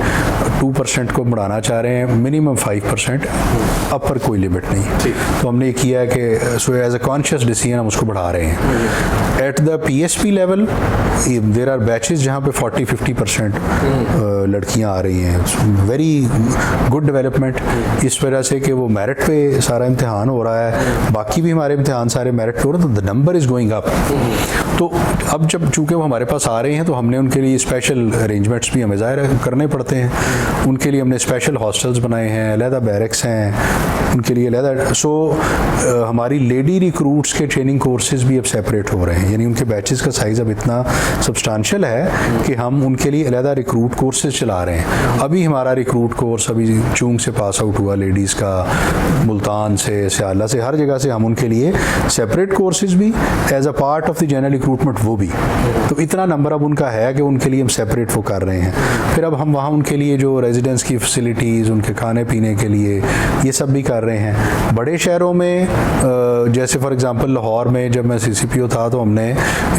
2% को बढ़ाना चाह रहे हैं, मिनिमम 5%, अपर कोई लिमिट नहीं। तो हमने ये किया है कि so as a conscious decision हम उसको बढ़ा रहे हैं। At the PSP level there are batches जहाँ पे 40-50% लड़कियाँ आ रही हैं। वेरी गुड डेवलपमेंट इस वजह से कि वो मेरिट पे सारा इम्तिहान हो रहा है, बाकी भी हमारे इम्तिहान सारे मेरिट पे हो रहे हैं, तो the number is going up. तो अब जब चूँकि वो हमारे पास आ रहे हैं तो हमने उनके लिए स्पेशल अरेंजमेंट्स भी हमें ज़ाहिर करने पड़ते हैं। उनके लिए हमने स्पेशल हॉस्टल्स बनाए हैं, अलहदा बैरक्स हैं उनके लिए अलहदा। सो हमारी लेडी रिक्रूट्स के ट्रेनिंग कोर्सेज भी अब सेपरेट हो रहे हैं, यानी उनके बैचेस का साइज़ अब इतना सब्सटेंशियल है कि हम उनके लिए अलहदा रिक्रूट कोर्सेज चला रहे हैं। अभी हमारा रिक्रूट कोर्स अभी चूंग से पास आउट हुआ लेडीज़ का, मुल्तान से, सियाला से, हर जगह से हम उनके लिए सेपरेट कोर्सेज भी as a part of the general recruitment वो भी। तो इतना नंबर अब उनका है कि उनके लिए हम सेपरेट वो कर रहे हैं। फिर अब हम वहाँ उनके लिए जो रेजिडेंस की फैसिलिटीज़, उनके खाने पीने के लिए ये सब भी कर रहे हैं। बड़े शहरों में जैसे फॉर एग्जांपल लाहौर में जब मैं CCPO था तो हमने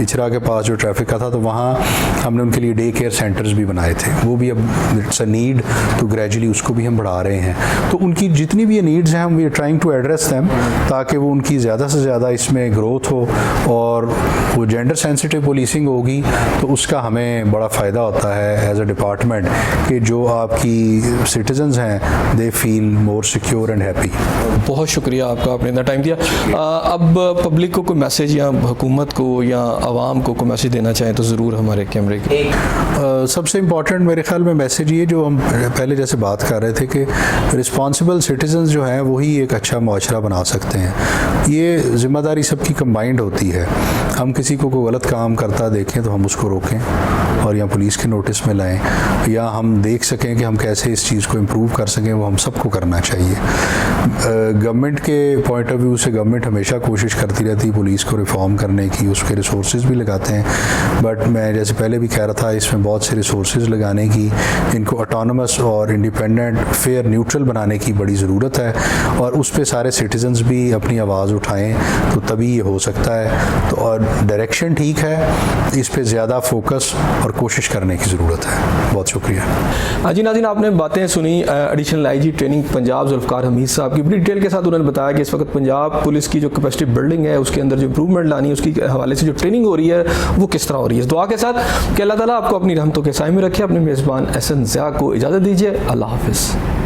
इचरा के पास जो ट्रैफिक का था तो वहाँ हमने उनके लिए डे केयर सेंटर्स भी बनाए थे। वो भी अब इट्स अ नीड, तो ग्रेजुअली उसको भी हम बढ़ा रहे हैं। तो उनकी जितनी भी ये नीड्स हैं हम we are trying to address them ताकि वो उनकी ज़्यादा से ज़्यादा इसमें ग्रोथ हो और वो जेंडर सेंसिटिव पुलिसिंग होगी तो उसका हमें बड़ा फ़ायदा होता है एज अ डिपार्टमेंट कि जो आपकी सिटीजन्स हैं they feel more secure and happy. बहुत शुक्रिया आपका, आपने इतना टाइम दिया। अब पब्लिक को कोई मैसेज या हुकूमत को या आवाम को कोई मैसेज देना चाहें तो ज़रूर हमारे कैमरे के। सबसे इम्पॉर्टेंट मेरे ख्याल में मैसेज ये जो हम पहले जैसे बात कर रहे थे कि रिस्पॉन्सिबल सिटीजन्स जो हैं वही एक अच्छा मुआशरा बना सकते हैं। ये ज़िम्मेदारी सबकी कंबाइंड होती है। हम किसी को कोई गलत काम करता देखें तो हम उसको रोकें और या पुलिस के नोटिस में लाएं, या हम देख सकें कि हम कैसे इस चीज़ को इम्प्रूव कर सकें, वो हम सबको करना चाहिए। गवर्नमेंट के पॉइंट ऑफ व्यू से गवर्नमेंट हमेशा कोशिश करती रहती है पुलिस को रिफॉर्म करने की, उसके रिसोर्सेज भी लगाते हैं। बट मैं जैसे पहले भी कह रहा था इसमें बहुत से रिसोर्सेज लगाने की, इनको ऑटोनमस और इंडिपेंडेंट, फेयर, न्यूट्रल बनाने की बड़ी ज़रूरत है और उस पर सारे सिटीजन्स भी अपनी आवाज़ उठाएँ तो तभी ये हो सकता है। तो और डायरेक्शन ठीक है, इस पे ज़्यादा फोकस और कोशिश करने की ज़रूरत है। बहुत शुक्रिया। जी नाज़रीन, आपने बातें सुनी additional IG training Punjab Zulfiqar Hamid साहब की। बड़ी डिटेल के साथ उन्होंने बताया कि इस वक्त पंजाब पुलिस की जो कैपेसिटी बिल्डिंग है उसके अंदर जो इंप्रूवमेंट लानी है उसकी हवाले से जो ट्रेनिंग हो रही है वो किस तरह हो रही है। इस दुआ के साथ कि अल्लाह ताला आपको अपनी रहमतों के साए में रखे। अपने मेज़बान एहसन ज़िया को इजाज़त दीजिए। अल्लाह हाफ़िज़।